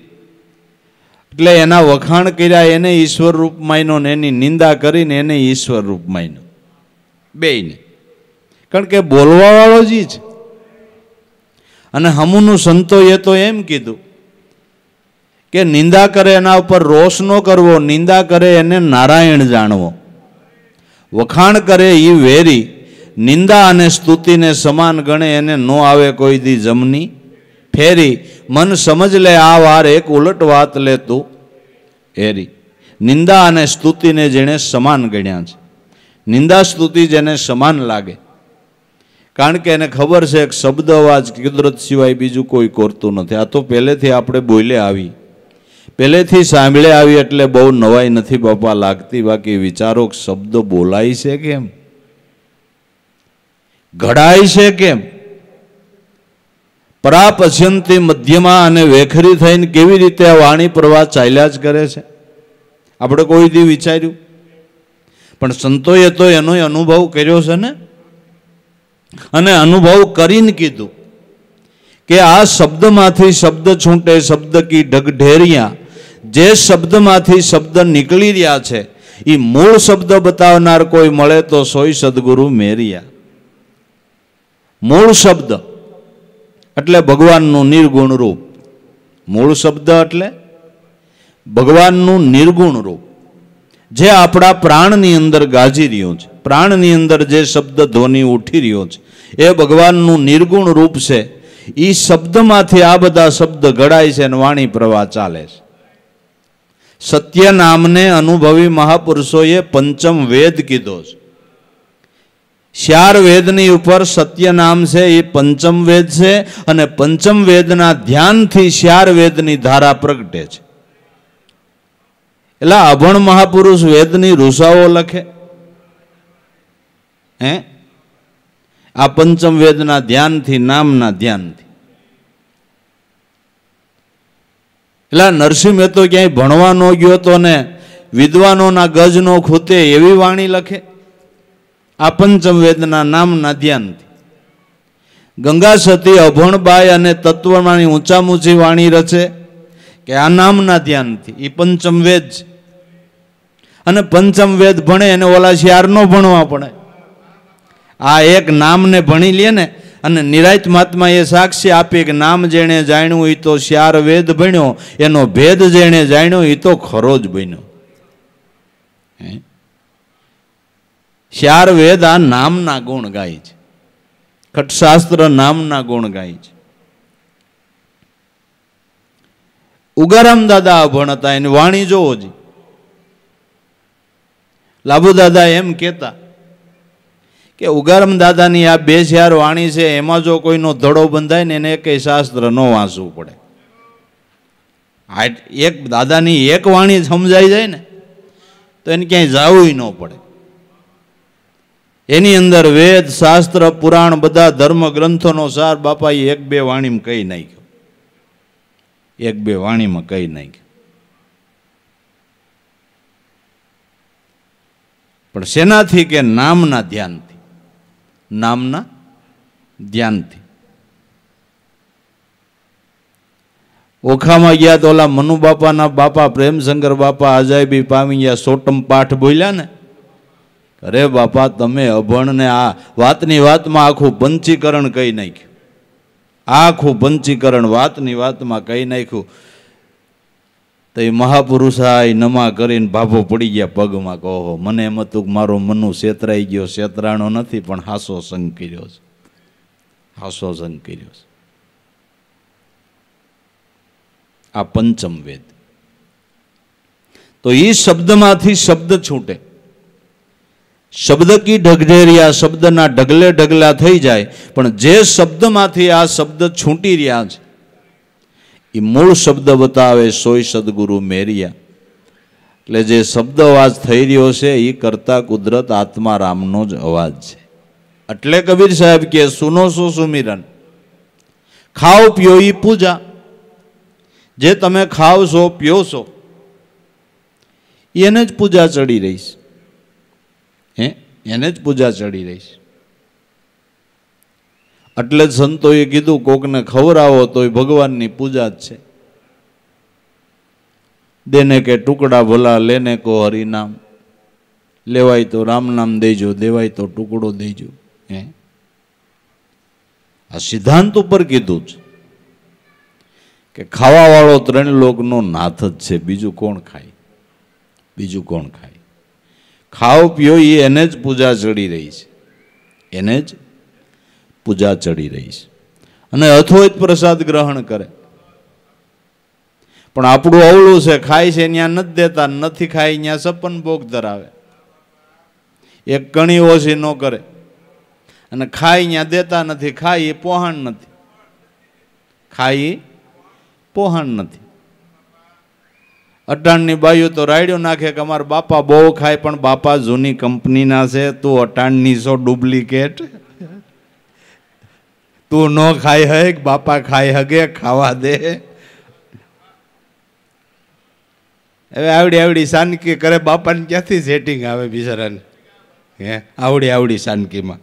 એટલે એના વખાણ કર્યા, એને ઈશ્વર રૂપ માન્યો ને એની નિંદા કરીને એને ઈશ્વર રૂપ માન્યો, બેયને. કારણ કે બોલવા વાળો જ છે. અને હમુનું સંતોએ તો એમ કીધું કે નિંદા કરે એના ઉપર રોષ ન કરવો, નિંદા કરે એને નારાયણ જાણવો. વખાણ કરે એ વેરી, નિંદા અને સ્તુતિને સમાન ગણે, એને ન આવે કોઈ દી જમની ફેરી. મન સમજ લે આ વાર એક ઉલટ વાત લે તું હેરી. નિંદા અને સ્તુતિને જેણે સમાન ગણ્યા છે, નિંદા સ્તુતિ જેને સમાન લાગે, કારણ કે એને ખબર છે કે શબ્દ અવાજ કુદરત સિવાય બીજું કોઈ કરતું નથી. આ તો પહેલેથી આપણે બોલે આવી, પહેલેથી સાંભળે આવી, એટલે બહુ નવાઈ નથી બાપા લાગતી. બાકી વિચારો શબ્દ બોલાય છે કેમ, ઘડાય છે કેમ, પરાપશ્યંતી મધ્યમાં અને વેખરી થઈને કેવી રીતે આ વાણી પ્રવાહ ચાલ્યા જ કરે છે, આપણે કોઈ દી વિચાર્યું? પણ સંતોએ તો એનો અનુભવ કર્યો છે ને, અને અનુભવ કરીને કીધું કે આ શબ્દમાંથી શબ્દ છૂટે, શબ્દ કી ઢગઢેરિયા. જે શબ્દમાંથી શબ્દ નીકળી રહ્યા છે એ મૂળ શબ્દ બતાવનાર કોઈ મળે તો સોય સદગુરુ મેરિયા. મૂળ શબ્દ એટલે ભગવાનનું નિર્ગુણ રૂપ. મૂળ શબ્દ એટલે ભગવાનનું નિર્ગુણ રૂપ, જે આપણા પ્રાણની અંદર ગાજી રહ્યો છે. પ્રાણની અંદર જે શબ્દ ધ્વનિ ઉઠી રહ્યો છે એ ભગવાનનું નિર્ગુણ રૂપ છે. એ શબ્દમાંથી આ બધા શબ્દ ઘડાય છે અને વાણી પ્રવાહ ચાલે છે. સત્ય નામને અનુભવી મહાપુરુષોએ પંચમ વેદ કીધો છે. 4 વેદની ઉપર સત્ય નામ છે, એ પંચમ વેદ છે. અને પંચમ વેદના ધ્યાનથી 4 વેદની ધારા પ્રગટે છે. એટલે અભણ મહાપુરુષ વેદની રૂસાઓ લખે હે, આ પંચમ વેદના ધ્યાનથી, નામના ધ્યાનથી. એટલે નરસિંહ મહેતો ક્યાંય ભણવા ન ગયો તો ને વિદ્વાનોના ગજ નો ખૂતે એવી વાણી લખે, આ પંચમ વેદના નામના ધ્યાનથી. ગંગા સતી અભણબાઈ અને તત્વમાંની ઊંચામાં ઊંચી વાણી રચે કે આ નામના ધ્યાનથી. એ પંચમ વેદ છે. અને પંચમ વેદ ભણે એને ઓલા 4 નો ભણવા પડે. આ એક નામને ભણી લે ને, અને નિરાંત મહાત્મા એ સાક્ષી આપી કે નામ જેણે જાણ્યું એ તો 4 વેદ ભણ્યો, એનો ભેદ જેણે જાણ્યો એ તો ખરો જ બન્યો. 4 વેદ આ નામના ગુણ ગાય છે. ખટશાસ્ત્ર નામના ગુણ ગાય છે. ઉગારામ દાદા અભણ હતા, એની વાણી જોવો જ. લાભુ દાદા એમ કહેતા કે ઉગારામ દાદાની આ 2000 વાણી છે, એમાં જો કોઈનો ધડો બંધાય ને એને કંઈ શાસ્ત્ર ન વાંચવું પડે. એક દાદાની એક વાણી સમજાઈ જાય ને તો એને ક્યાંય જાવું ન પડે. એની અંદર વેદ શાસ્ત્ર પુરાણ બધા ધર્મ ગ્રંથોનો સાર બાપાએ 1-2 વાણીમાં કહી નાખ્યો. 1-2 વાણીમાં કહી નાખ્યો. પણ શેનાથી? કે નામના ધ્યાનથી. નામના ધ્યાનથી. ઓખામાં ગયા તો ઓલા મનુ બાપાના બાપા પ્રેમશંકર બાપા અજાયબી પામી ગયા. સોટમ પાઠ બોલ્યા ને, અરે બાપા તમે અભણને આ વાતની વાતમાં આખું પંચીકરણ કહી નાખ્યું. આખું પંચીકરણ વાતની વાતમાં કહી નાખ્યું. તો એ મહાપુરુષાય નમા કરીને ભાભો પડી ગયા પગમાં. કહો મને એમ હતું કે મારો મનુ છેતરાઈ ગયો. છેતરાણો નથી, પણ હાસો સંગ કર્યો છે. હાસો સંગ કર્યો છે. આ પંચમ વેદ. તો એ શબ્દમાંથી શબ્દ છૂટે. શબ્દ કી ઢગઢેરિયા, શબ્દના ઢગલે ઢગલા થઈ જાય. પણ જે શબ્દમાંથી આ શબ્દ છૂટી રહ્યા છે એ મૂળ શબ્દ બતાવે સોય સદગુરુ મેરિયા. એટલે જે શબ્દ અવાજ થઈ રહ્યો છે એ કરતા કુદરત આત્મા રામનો જ અવાજ છે. એટલે કબીર સાહેબ કે સુનો સો સુમિરન, ખાઓ પીઓ એ પૂજા. જે તમે ખાવ છો પીઓ છો એને જ પૂજા ચડી રહીશ. એને જ પૂજા ચડી રહીશ. એટલે જ સંતોએ કીધું કોકને ખવડાવો તો એ ભગવાનની પૂજા જ છે. દેને કે ટુકડા ભલા, લેને કો હરિનામ. લેવાય તો રામ નામ દેજો, દેવાય તો ટુકડો દેજો. આ સિદ્ધાંત ઉપર કીધું છે કે ખાવા વાળો 3 લોકનો નાથ જ છે. બીજું કોણ ખાય? બીજું કોણ ખાય? ખાઓ પીઓ એ એને જ પૂજા ચડી રહી છે. એને જ પૂજા ચડી રહી છે. અને અથોય પ્રસાદ ગ્રહણ કરે. પણ આપણું અવળું છે, ખાય છે ત્યાં નથી દેતા, નથી ખાય ત્યાં સપન ભોગ ધરાવે. એક કણી ઓછી ન કરે અને ખાય ત્યાં દેતા નથી. ખાય એ પોહાણ નથી. ખાય પોહાણ નથી. અટાણની બાયું તો રાયડ્યો નાખે કે અમારા બાપા બહુ ખાય, પણ બાપા જૂની કંપનીના છે. તું અટાણની છો ડુપ્લિકેટ. તું ન ખાય હે, બાપા ખાય હગે, ખાવા દે. હવે આવડી આવડી સાનકી કરે, બાપાને ક્યાંથી સેટિંગ આવે બિચારાને? આવડી આવડી સાનકીમાં.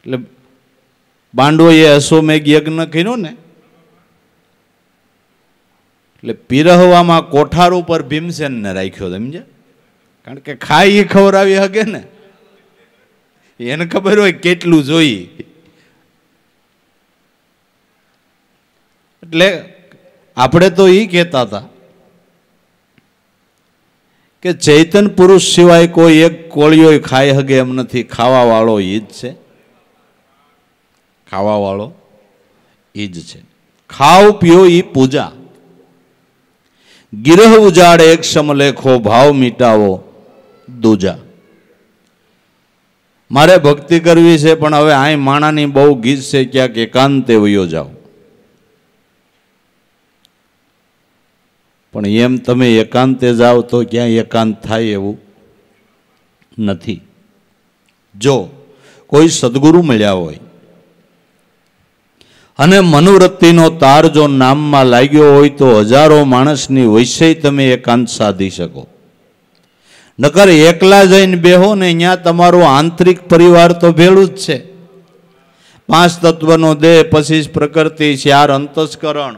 એટલે પાંડવોએ અશ્વમેઘ યજ્ઞ કર્યો ને, એટલે પીરહવામાં કોઠાર ઉપર ભીમસેનને રાખ્યો. સમજ્યા? કારણ કે ખાઈ એ ખવડાવી હગે ને, એને ખબર હોય કેટલું જોઈ. એટલે આપણે તો એ કહેતા હતા કે ચૈતન પુરુષ સિવાય કોઈ એક કોળિયો ખાઈ હગે એમ નથી. ખાવા વાળો એ જ છે. ખાવા વાળો એ જ છે. ખાઓ પીઓ એ પૂજા. ગિરહ ઉજાડ એક સમલેખો, ભાવ મીટાવો દૂજા. મારે ભક્તિ કરવી છે, પણ હવે આ માણાની બહુ ગીત છે, ક્યાંક એકાંતે વયો જાઓ. પણ એમ તમે એકાંતે જાઓ તો ક્યાંય એકાંત થાય એવું નથી. જો કોઈ સદગુરુ મળ્યા હોય અને મનોવૃત્તિનો તાર જો નામમાં લાગ્યો હોય તો હજારો માણસની વૈશ્ય તમે એકાંત સાધી શકો. નકર એકલા જઈને બેહો ને અહીંયા તમારો આંતરિક પરિવાર તો ભેળું જ છે. 5 તત્વનો દેહ, પછી પ્રકૃતિ, 4 અંતસ્કરણ,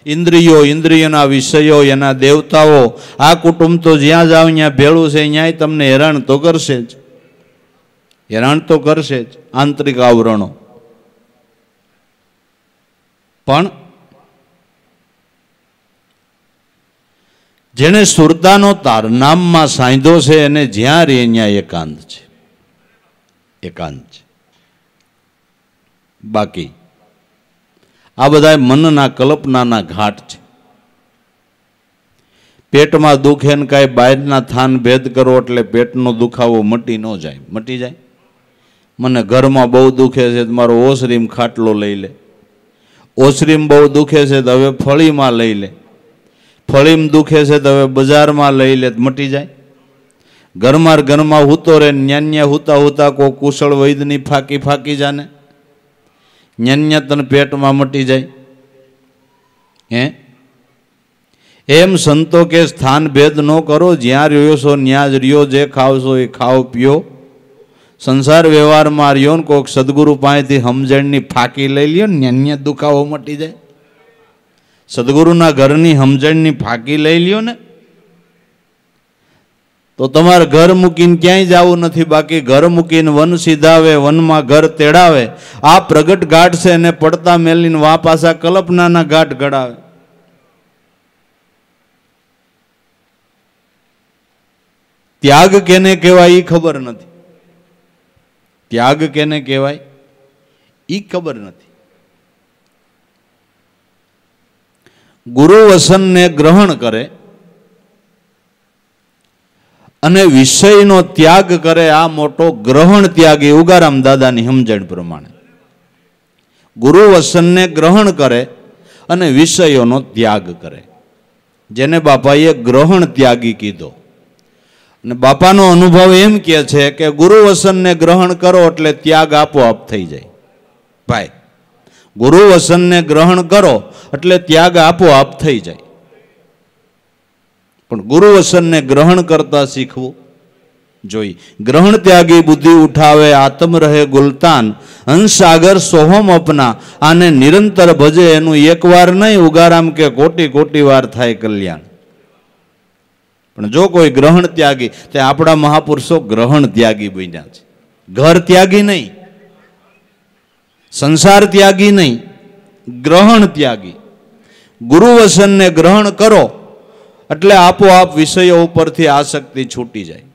ઇન્દ્રિયો, ઇન્દ્રિયોના વિષયો, એના દેવતાઓ. આ કુટુંબ તો જ્યાં જાઓ ત્યાં ભેળું છે. ત્યાંય તમને હેરાન તો કરશે જ. હેરાન તો કરશે જ આંતરિક આવરણો. પણ જેને સુરતાનો તાર નામમાં સાંધો છે એને જ્યાં રે ત્યાં એકાંત છે. એકાંત છે. બાકી આ બધા મનના કલ્પનાના ઘાટ છે. પેટમાં દુખે ને કાંઈ બહારના થાન ભેદ કરો એટલે પેટનો દુખાવો મટી ન જાય. મટી જાય. મને ઘરમાં બહુ દુખે છે તો મારો ઓસરીમ ખાટલો લઈ લે. ઓસરીમ બહુ દુખે છે તો હવે ફળીમાં લઈ લે. ફળીમ દુખે છે તો હવે બજારમાં લઈ લે, મટી જાય. ઘરમાં હૂતો રે, ન્યાન્યા હુતા હુતા કોઈ કુશળ વૈદની ફાકી જાને, ન્યાન્યા તને પેટમાં મટી જાય. હે એમ સંતો કે સ્થાન ભેદ ન કરો, જ્યાં રહ્યો છો ત્યાં જ રહ્યો, જે ખાવશો એ ખાઓ પીઓ. સંસાર વ્યવહારમાં રહ્યો ને કોઈક સદગુરુ પાસેથી સમજણની ફાંકી લઈ લ્યો ને ન્યાન્યા દુખાવો મટી જાય. સદગુરુના ઘરની સમજણની ફાંકી લઈ લ્યો ને તો તમારે ઘર મૂકીને ક્યાંય જવું નથી. બાકી ઘર મૂકીને વન સીધાવે, વનમાં ઘર તેડાવે. આ પ્રગટ ઘાટ છે એને પડતા મેલીને વા પાછા કલ્પનાના ઘાટ ઘડાવે. ત્યાગ કેને કહેવાય એ ખબર નથી. ત્યાગ કેને કહેવાય એ ખબર નથી. ગુરુ વસનને ગ્રહણ કરે અને વિષયનો ત્યાગ કરે, આ મોટો ગ્રહણ ત્યાગી ઉગારામ દાદાની સમજણ પ્રમાણે. ગુરુ વસનને ગ્રહણ કરે અને વિષયોનો ત્યાગ કરે, જેને બાપાએ ગ્રહણ ત્યાગી કીધો. અને બાપાનો અનુભવ એમ કહે છે કે ગુરુ વસનને ગ્રહણ કરો એટલે ત્યાગ આપોઆપ થઈ જાય. ભાઈ, ગુરુ વસનને ગ્રહણ કરો એટલે ત્યાગ આપોઆપ થઈ જાય. પણ ગુરુ વસનને ગ્રહણ કરતા શીખવું જોઈએ. ગ્રહણ ત્યાગી બુદ્ધિ ઉઠાવે, આત્મ રહે ગુલતાન, હંસાગર સોહમ અપના. આને નિરંતર ભજે, એનું એકવાર નહીં ઉગારામ કે કોટી વાર થાય કલ્યાણ. પણ જો કોઈ ગ્રહણ ત્યાગી, તે આપણા મહાપુરુષો ગ્રહણ ત્યાગી બન્યા છે. ઘર ત્યાગી નહીં, સંસાર ત્યાગી નહીં, ગ્રહણ ત્યાગી. ગુરુ વસનને ગ્રહણ કરો એટલે આપોઆપ વિષયો ઉપરથી આસક્તિ છૂટી જાય.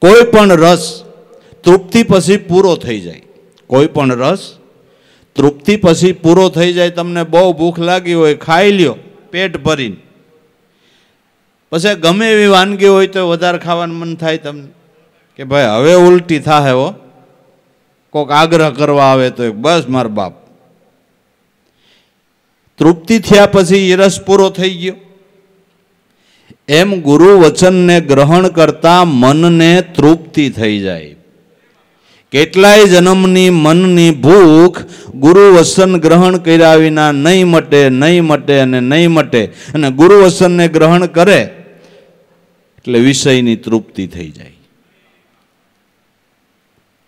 કોઈ પણ રસ તૃપ્તિ પછી પૂરો થઈ જાય. કોઈ પણ રસ તૃપ્તિ પછી પૂરો થઈ જાય. તમને બહુ ભૂખ લાગી હોય, ખાઈ લ્યો પેટ ભરીને. પછી ગમે એવી વાનગી હોય તો વધારે ખાવાનું મન થાય તમને કે ભાઈ હવે ઉલટી થાય. હો, કોઈક આગ્રહ કરવા આવે તો બસ માર બાપ. તૃપ્તિ થયા પછી એ રસ પૂરો થઈ ગયો. એમ ગુરુ વચનને ગ્રહણ કરતા મનને તૃપ્તિ થઈ જાય. કેટલાય જન્મની મનની ભૂખ ગુરુ વચન ગ્રહણ કર્યા વિના નહીં મટે, નહીં મટે અને નહીં મટે. અને ગુરુ વચનને ગ્રહણ કરે એટલે વિષયની તૃપ્તિ થઈ જાય.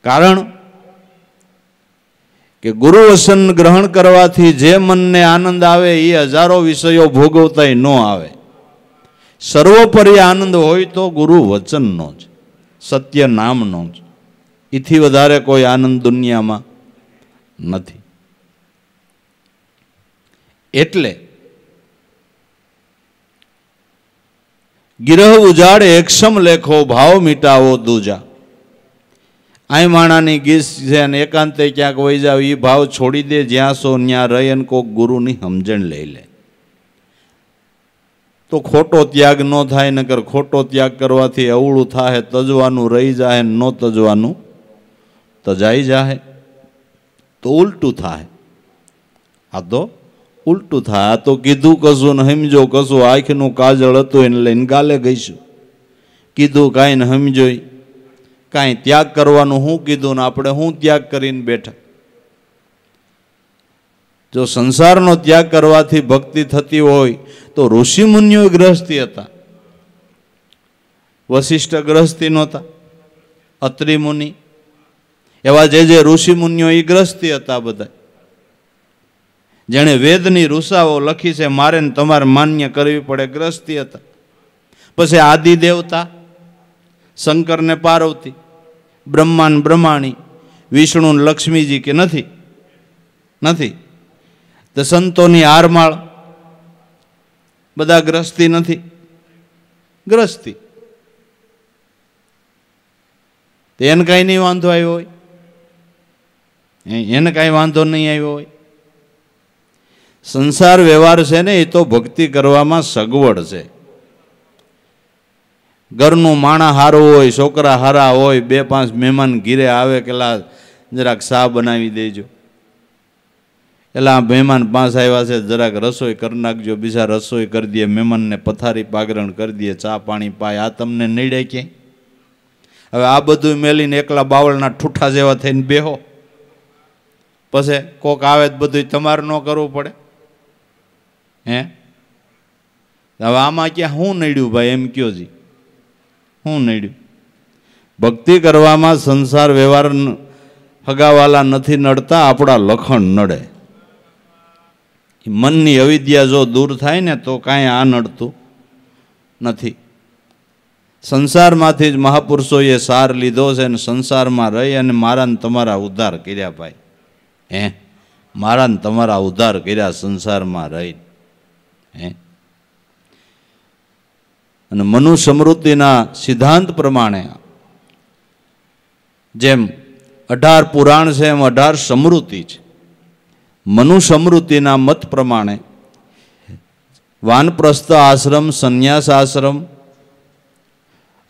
કારણ કે ગુરુ વચન ગ્રહણ કરવાથી જે મનને આનંદ આવે એ હજારો વિષયો ભોગવતાય ન આવે. સર્વોપરી આનંદ હોય તો ગુરુ વચનનો જ, સત્ય નામનો જ. એથી વધારે કોઈ આનંદ દુનિયામાં નથી. એટલે ગિરહ ઉજાડ એકસમ લેખો, ભાવ મીટાવો દૂજા. આય માણાની ગીસ છે અને એકાંતે ક્યાંક વહી જાવ, એ ભાવ છોડી દે. જ્યાં સો ત્યાં રહી અને કોક ગુરુની સમજણ લઈ લે તો ખોટો ત્યાગ ન થાય. નકર ખોટો ત્યાગ કરવાથી અવળું થાય, તજવાનું રહી જાય, ન તજવાનું તજાઈ જાય તો ઉલટું થાય. આ તો ઉલટું થાય. આ તો કીધું કશું ને સમજો કશું. આંખનું કાજળ હતું એને લઈને ગાલે ગઈશું. કીધું કાંઈ ને સમજોય કાંઈ. ત્યાગ કરવાનું શું કીધું ને આપણે શું ત્યાગ કરીને બેઠા. જો સંસારનો ત્યાગ કરવાથી ભક્તિ થતી હોય તો ઋષિમુનિઓ ગ્રહસ્થી હતા. વશિષ્ઠ ગ્રહસ્થી નહોતા. અત્રિ મુનિ એવા જે ઋષિમુનિઓ એ ગ્રહસ્થી હતા. બધા જેણે વેદની ઋષાઓ લખી છે, મારે ને તમારે માન્ય કરવી પડે, ગ્રહસ્થી હતા. પછી આદિ દેવતા શંકર ને પાર્વતી, બ્રહ્મા ને બ્રહ્માણી, વિષ્ણુ ને લક્ષ્મીજી કે નથી? નથી. તો સંતોની હારમાળ બધા ગ્રસ્તી નથી? ગ્રસ્તી. તો એને કાંઈ નહીં વાંધો આવ્યો હોય, એને કાંઈ વાંધો નહીં આવ્યો હોય. સંસાર વ્યવહાર છે ને એ તો ભક્તિ કરવામાં સગવડ છે. ઘરનું માણા હારું હોય, છોકરા હારા હોય, 2-5 મહેમાન ઘીરે આવે કેલા જરાક ચા બનાવી દેજો, એલા મહેમાન 5 આવ્યા છે જરાક રસોઈ કરી નાખજો, બીજા રસોઈ કરી દે, મહેમાનને પથારી પાગરણ કરી દે, ચા પાણી પાય. આ તમને નડે ક્યાંય? હવે આ બધું મેલીને એકલા બાવળના ઠૂઠા જેવા થઈને બેહો, પછી કોક આવે તો બધું તમારે ન કરવું પડે હે? હવે આમાં ક્યાં શું નડ્યું ભાઈ? એમ કયો જી, શું નડ્યું? ભક્તિ કરવામાં સંસાર વ્યવહાર હગાવાલા નથી નડતા, આપણા લખણ નડે. મનની અવિદ્યા જો દૂર થાય ને તો કાંઈ આ નડતું નથી. સંસારમાંથી જ મહાપુરુષોએ સાર લીધો છે અને સંસારમાં રહી અને મારા ને તમારા ઉદ્ધાર કર્યા ભાઈ હે. મારા ને તમારા ઉદ્ધાર કર્યા સંસારમાં રહી હે. અને મનુ સમૃદ્ધિના સિદ્ધાંત પ્રમાણે જેમ 18 પુરાણ છે એમ 18 સમૃદ્ધિ છે. મનુ સમૃદ્ધિના મત પ્રમાણે વાનપ્રસ્થ આશ્રમ, સંન્યાસ આશ્રમ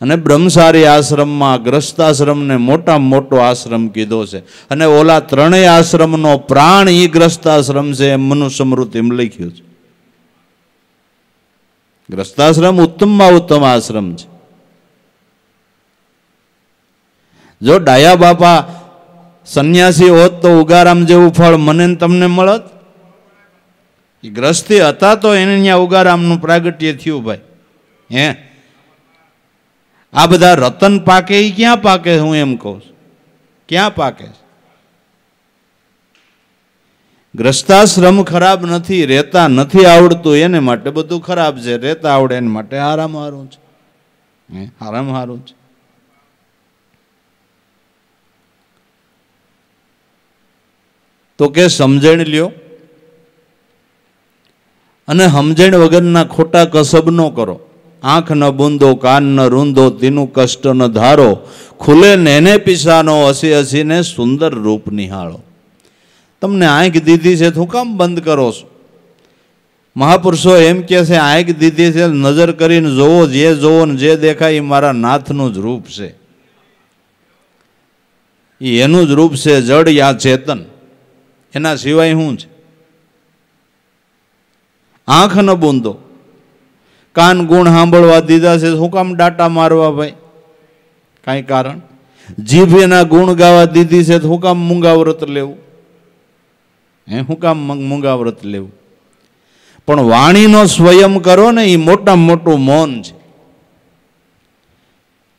અને બ્રહ્મચારી આશ્રમમાં ગ્રસ્તાશ્રમને મોટામાં મોટો આશ્રમ કીધો છે. અને ઓલા 3 આશ્રમનો પ્રાણ એ ગ્રસ્તાશ્રમ છે એમ મનુ સમૃદ્ધિમાં લખ્યું છે. ગ્રસ્તાશ્રમ ઉત્તમમાં ઉત્તમ આશ્રમ છે. જો ડાયા બાપા સંન્યાસી હોત તો ઉગારામ જેવું ફળ મને તમને મળત? એ ગ્રસ્તી હતા તો એને ત્યાં ઉગારામનું પ્રાગટ્ય થયું ભાઈ હે. આ બધા રતન પાકે એ ક્યાં પાકે? હું એમ કહું છું, ક્યાં પાકે? ગ્રસ્તાશ્રમ ખરાબ નથી, રહેતા નથી આવડતું એને માટે બધું ખરાબ છે, રહેતા આવડે એને માટે હારામ હારું છે, હારામ હારું છે. તો કે સમજણ લ્યો અને સમજણ વગરના ખોટા કસબ ન કરો. આંખ ન બૂંદો, કાન ન રૂંધો, તેનું કષ્ટ ન ધારો, ખુલે નેને પીસાનો, હસી હસીને સુંદર રૂપ નિહાળો. તમને આંખ દીધી છે શું કામ બંધ કરો છો? મહાપુરુષો એમ કે છે આંખ દીધી છે નજર કરીને જોવો, જે જોવો ને જે દેખાય એ મારા નાથનું જ રૂપ છે, એ એનું જ રૂપ છે, જડ યા ચેતન, એના સિવાય શું છે? આંખ ન બૂંદો, કાન ગુણ સાંભળવા દીધા છે શું કામ ડાટા મારવા ભાઈ? કાંઈ કારણ? જીભ એના ગુણ ગાવા દીધી છે શું કામ મૂંગા વ્રત લેવું હે? શું કામ મૂંગા વ્રત લેવું? પણ વાણીનો સ્વયં કરો ને એ મોટામાં મોટું મૌન છે.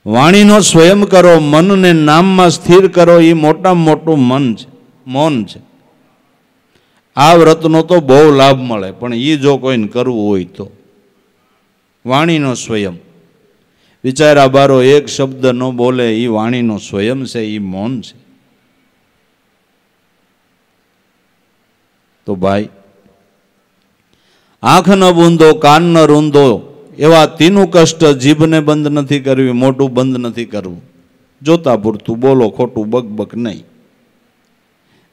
વાણીનો સ્વયં કરો, મનને નામમાં સ્થિર કરો, એ મોટામાં મોટું મન છે, મૌન છે. આ વ્રતનો તો બહુ લાભ મળે, પણ એ જો કોઈને કરવું હોય તો વાણીનો સ્વયં. વિચારા બારો એક શબ્દ ન બોલે, એ વાણીનો સ્વયં છે, એ મૌન છે. તો ભાઈ આંખ ન બૂંદો, કાન ન રૂંધો, એવા તીનું કષ્ટ જીભને બંધ નથી કરવી, મોઢું બંધ નથી કરવું. જોતા પૂરતું બોલો, ખોટું બકબક નહીં,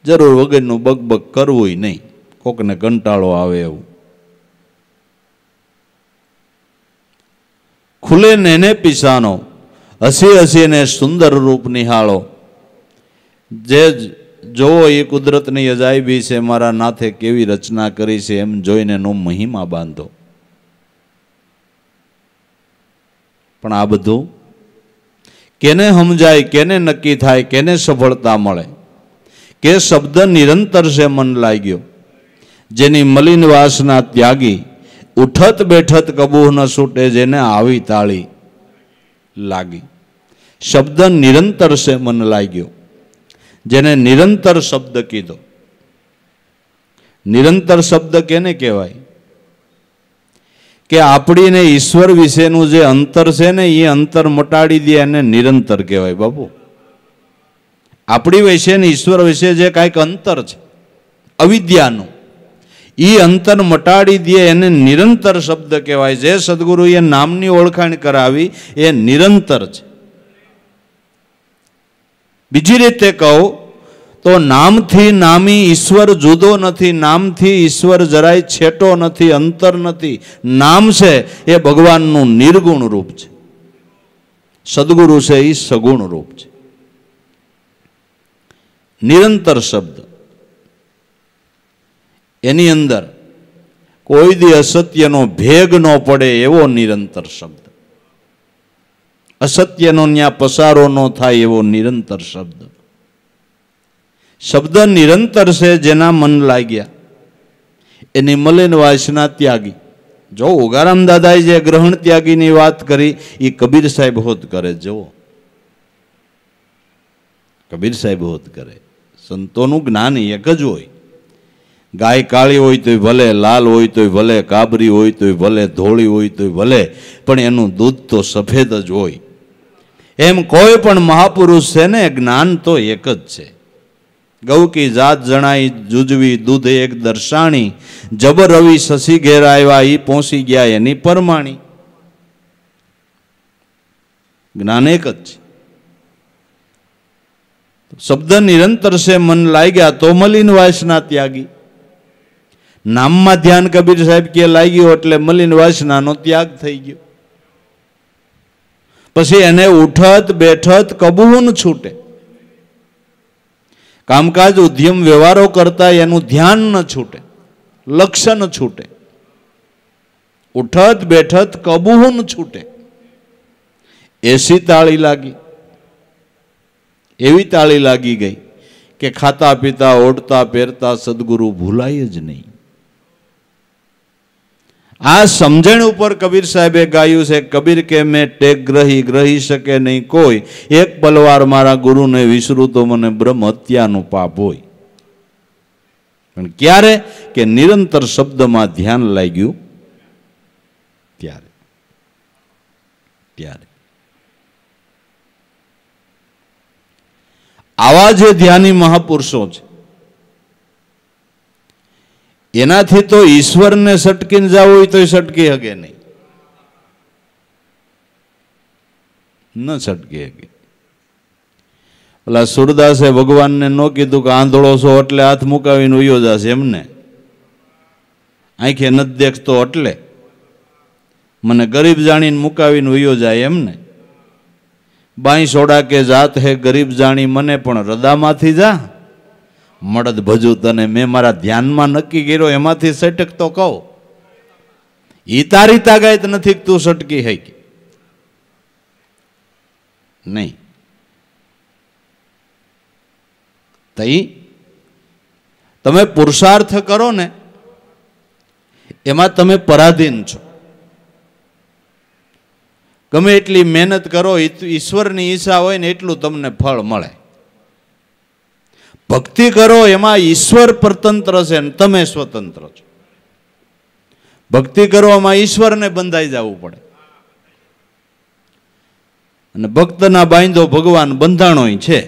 જરૂર વગરનું બકબક કરવું નહીં, કોકને કંટાળો આવે એવું. ખુલે નેને પીસાનો, હસી હસીને સુંદર રૂપ નિહાળો. જે જોવો એ કુદરતની અજાયબી છે, મારા નાથે કેવી રચના કરી છે, એમ જોઈને એનો મહિમા બાંધો. પણ આ બધું કેને સમજાય, કેને નક્કી થાય, કેને સફળતા મળે? કે શબ્દ નિરંતર છે મન લાગ્યો, જેની મલિન વાસના ત્યાગી, ઉઠત બેઠત કબૂહ ન છૂટે, જેને આવી તાળી લાગી. શબ્દ નિરંતર છે મન લાગ્યો, જેને નિરંતર શબ્દ કીધો. નિરંતર શબ્દ કેને કહેવાય? કે આપણીને ઈશ્વર વિશેનું જે અંતર છે ને એ અંતર મટાડી દે એને નિરંતર કહેવાય બાપુ. આપણી વિશે ને ઈશ્વર વિશે જે કાંઈક અંતર છે અવિદ્યાનું, એ અંતર મટાડી દે એને નિરંતર શબ્દ કહેવાય. જે સદગુરુએ નામની ઓળખાણ કરાવી એ નિરંતર છે. બીજી રીતે કહું तो नामथी नामी ईश्वर जुदो नथी, नामथी ईश्वर जराय छेटो नथी, अंतर नथी। नाम से ये भगवान नु निर्गुण रूप है, सदगुरु से ही सगुण रूप है। निरंतर शब्द एनी अंदर कोई दी असत्यनो भेग न पड़े एवो निरंतर शब्द, असत्यनो न्या पसारो न थाय एवो निरंतर शब्द। शब्द निरंतर से जेना मन लाग्या एनी मलिन वासना त्यागी। जो उगाराम दादाए जे ग्रहण त्यागी नी बात करी ये कबीर साहेब होत करे। जो कबीर साहेब होत करे। संतों ज्ञान एक ज होय। गाय काળી होय तो भले, लाल होय तो भले, काबरी होय तो भले, धोળી होय तो भले, पण एनु दूध तो सफेद ज होय। एम कोई पण महापुरुष छे ने ज्ञान तो एक ज छे। गौ की जात जणाई जुजवी दूध एक दर्शाणी, जब रवि शशि घेर आया ई पहुंची गया एनी परमाणी। ज्ञान एक ज। शब्द निरंतर से मन लाई गया तो मलिन वासना त्यागी। नाम में ध्यान कबीर साहेब के लाई गयो एटले मलिन वासना नो त्याग थई गयो। पछी एने उठत बैठत कबून छूटे। कामकाज उद्यम व्यवहारों करता एनु ध्यान न छूटे, लक्ष्य न छूटे। उठत बैठत कबून छूटे। ऐसी ताળી लागी, एवी ताળી लागी गई कि खाता पीता ओढ़ता પહેરતા सदगुरु भूलाय ज नहीं। आ समझण ऊपर कबीर साहेबे गायु से, कबीर के मैं टेक ग्रही, ग्रही सके नहीं कोई। एक पलवार मारा गुरु ने विसरू तो मने ब्रह्म हत्या नु पाप होय। पण क्यारे के निरंतर शब्द में ध्यान लाग्यु त्यारे त्यारे। आवा जे ध्यानी महापुरुषों छे एनाथी तो ईश्वर ने सटकीने जावो होय तो सटकी हगे नहीं, न सटकी हगे। पेला सूरदासे भगवान ने नो कीधुं के आंधळो छो एटले हाथ मुकावीने वयो जाशे, एमने आंखे नथी देखतो एटले मने गरीब जाणीने मुकावीने वयो जाय एमने। बाई सोड़ा के जात है गरीब जाणी मने पण हृदयमांथी जा। मड़द भजू तने मैं मारा ध्यान में नक्की कर्यो एमांथी सटक तो कहो। ई तारी तागायत नथी तू सटकी है कि नहीं। तई तमे पुरुषार्थ करो ने एमां तमे पराधीन छो। गमे एटली मेहनत करो, ईश्वरनी ईच्छा होय ने एटलुं तमने फळ मळे। भक्ति करो एमां ईश्वर परतंत्र छे ने तमे स्वतंत्र छो। भक्ति करो एमां ईश्वर ने बंधाई जावुं पड़े अने भक्तना बांधो भगवान बंधाणोय छे,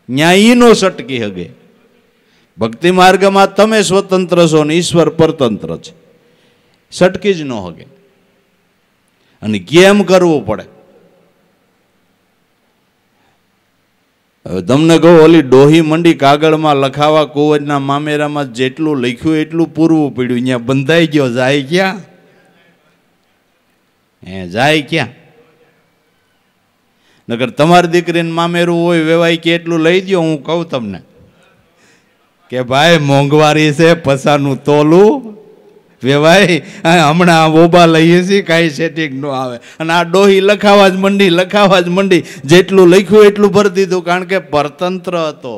न्यायी नो सटकी हगे। भक्ति मार्ग में तमे स्वतंत्र छो ने ईश्वर परतंत्र छे, सटकी ज न हगे। अने केम करवू पड़े। तमने कहूं ओली डोही मंडी कागळ में लखावा कुंवरना मामेरा में जेटलू लख्यू एटलू पूरवू पड्यू, अहींया बंधाई गयो, जाय क्या? जाय क्या? नगर तमारी दीकरीने मामेरू होय वेवाय के एटलू लई द्यो। हूँ कहूं तमने के भाई मोंघवारी से पसानु तोलू वेवाय हमणा ओबा लईए छीए काई सेटिंग न आवे। अने आ डोही लखावा ज मंडी जेटलू लख्યું એટલું ભરી દીધું કારણ કે પરતંત્ર હતો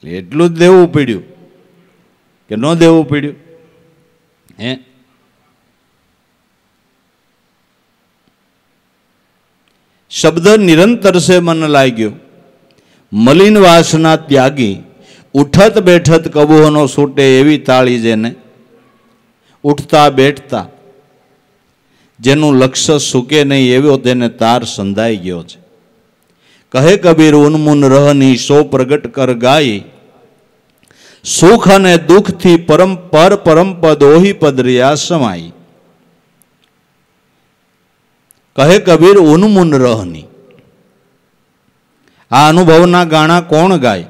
એટલું જ દેવું પડ્યું કે ન દેવું પડ્યું હે। शब्द निरंतर से मन लाग्यो, मलिन वासना त्यागी, उठत बैठत कबूह नो छूटे एवी ताળી जेने उठता बैठता जेनु लक्ष्य सूके नहीं एवो तेने तार संधाई गयो छे। कहे कबीर उन्मुन रहनी सो प्रगट कर गाई, सुख अने दुख थी परम पद ओही पद रिया समाई। कहे कबीर उन्मुन रहनी, આ અનુભવના ગાણા કોણ ગાય?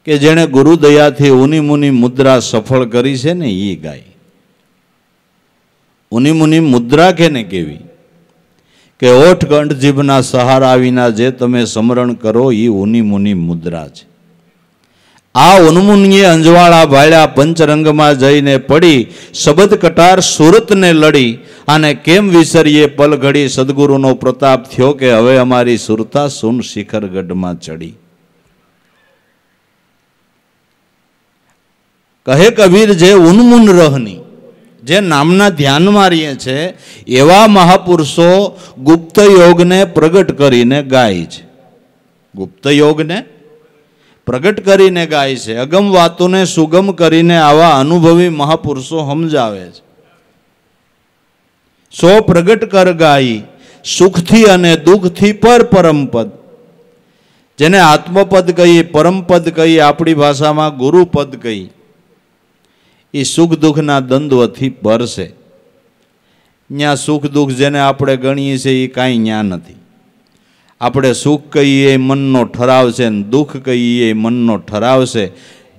કે જેણે ગુરુ દયાથી ઉની મુની મુદ્રા સફળ કરી છે ને એ ગાય. ઉની મુની મુદ્રા કેને કેવી? કે ઓઠ કંઠ જીભના સહારા વિના જે તમે સ્મરણ કરો એ ઉની મુની મુદ્રા છે. આ ઉન્મુનિએ અંજવાળા ભાળ્યા પંચરંગમાં જઈને પડી, શબ્દ કટાર સુરતને લડી, અને કેમ વિસરીએ પલઘડી, સદગુરુનો પ્રતાપ થયો કે હવે અમારી સુરતા સુન શિખર ગઢમાં ચડી. કહે કબીર જે ઉન્મુન રહની, જે નામના ધ્યાનમાં રહીએ છે એવા મહાપુરુષો ગુપ્ત યોગને પ્રગટ કરીને ગાય છે. ગુપ્ત યોગને પ્રગટ કરીને ગાય છે. અગમ વાતોને સુગમ કરીને આવા અનુભવી મહાપુરુષો સમજાવે છે. સો પ્રગટ કર ગાઈ સુખથી અને દુઃખથી પર પરમપદ. જેને આત્મપદ કહી, પરમપદ કહી, આપણી ભાષામાં ગુરુપદ કહી, એ સુખ દુઃખના દ્વંદ્વથી પર છે. ત્યાં સુખ દુઃખ જેને આપણે ગણીએ છીએ એ કાંઈ ન્યા નથી. આપણે સુખ કહીએ એ મનનો ઠરાવ છે, ને દુઃખ કહીએ એ મનનો ઠરાવ છે.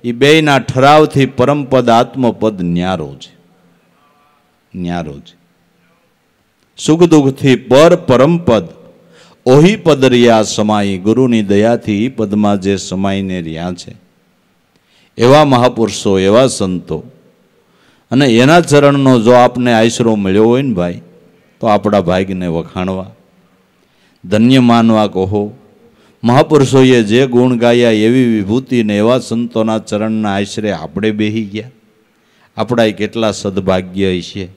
એ બેયના ઠરાવથી પરમપદ આત્મપદ ન્યારો છે. ન્યારો છે. સુખ દુઃખથી પર પરમપદ ઓહી પદ રહ્યા સમાઈ. ગુરુની દયાથી એ પદમાં જે સમાઈને રહ્યા છે એવા મહાપુરુષો, એવા સંતો, અને એના ચરણનો જો આપને આશરો મળ્યો હોય ને ભાઈ, તો આપણા ભાગ્યને વખાણવા, ધન્ય માનવા કહો. મહાપુરુષોએ જે ગુણ ગાયા એવી વિભૂતિ ને એવા સંતોના ચરણના આશરે આપણે બેહી ગયા. આપણા કેટલા સદભાગ્ય છે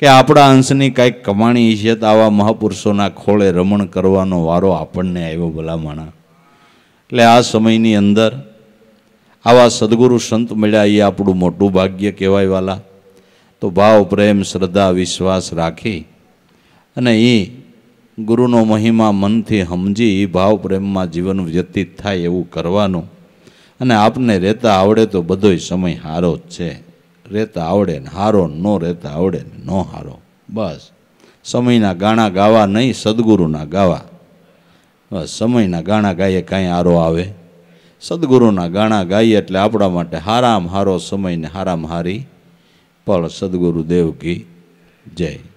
કે આપણા અંશની કાંઈક કમાણી છે તો આવા મહાપુરુષોના ખોળે રમણ કરવાનો વારો આપણને આવ્યો ભલામણા. એટલે આ સમયની અંદર આવા સદગુરુ સંત મળ્યા એ આપણું મોટું ભાગ્ય કહેવાય વાલા. તો ભાવ, પ્રેમ, શ્રદ્ધા, વિશ્વાસ રાખી અને એ ગુરુનો મહિમા મનથી સમજી એ ભાવ પ્રેમમાં જીવન વ્યતીત થાય એવું કરવાનું. અને આપને રહેતા આવડે તો બધોય સમય હારો જ છે. રહેતા આવડે ને હારો, ન રહેતા આવડે ને ન હારો. બસ સમયના ગાણા ગાવા નહીં, સદગુરુના ગાવા. બસ સમયના ગાણા ગાઈએ કાંઈ હારો આવે? સદગુરુના ગાણા ગાઈએ એટલે આપણા માટે હારામ હારો સમય ને હારામ હારી પળ. સદગુરુ દેવ કી જય.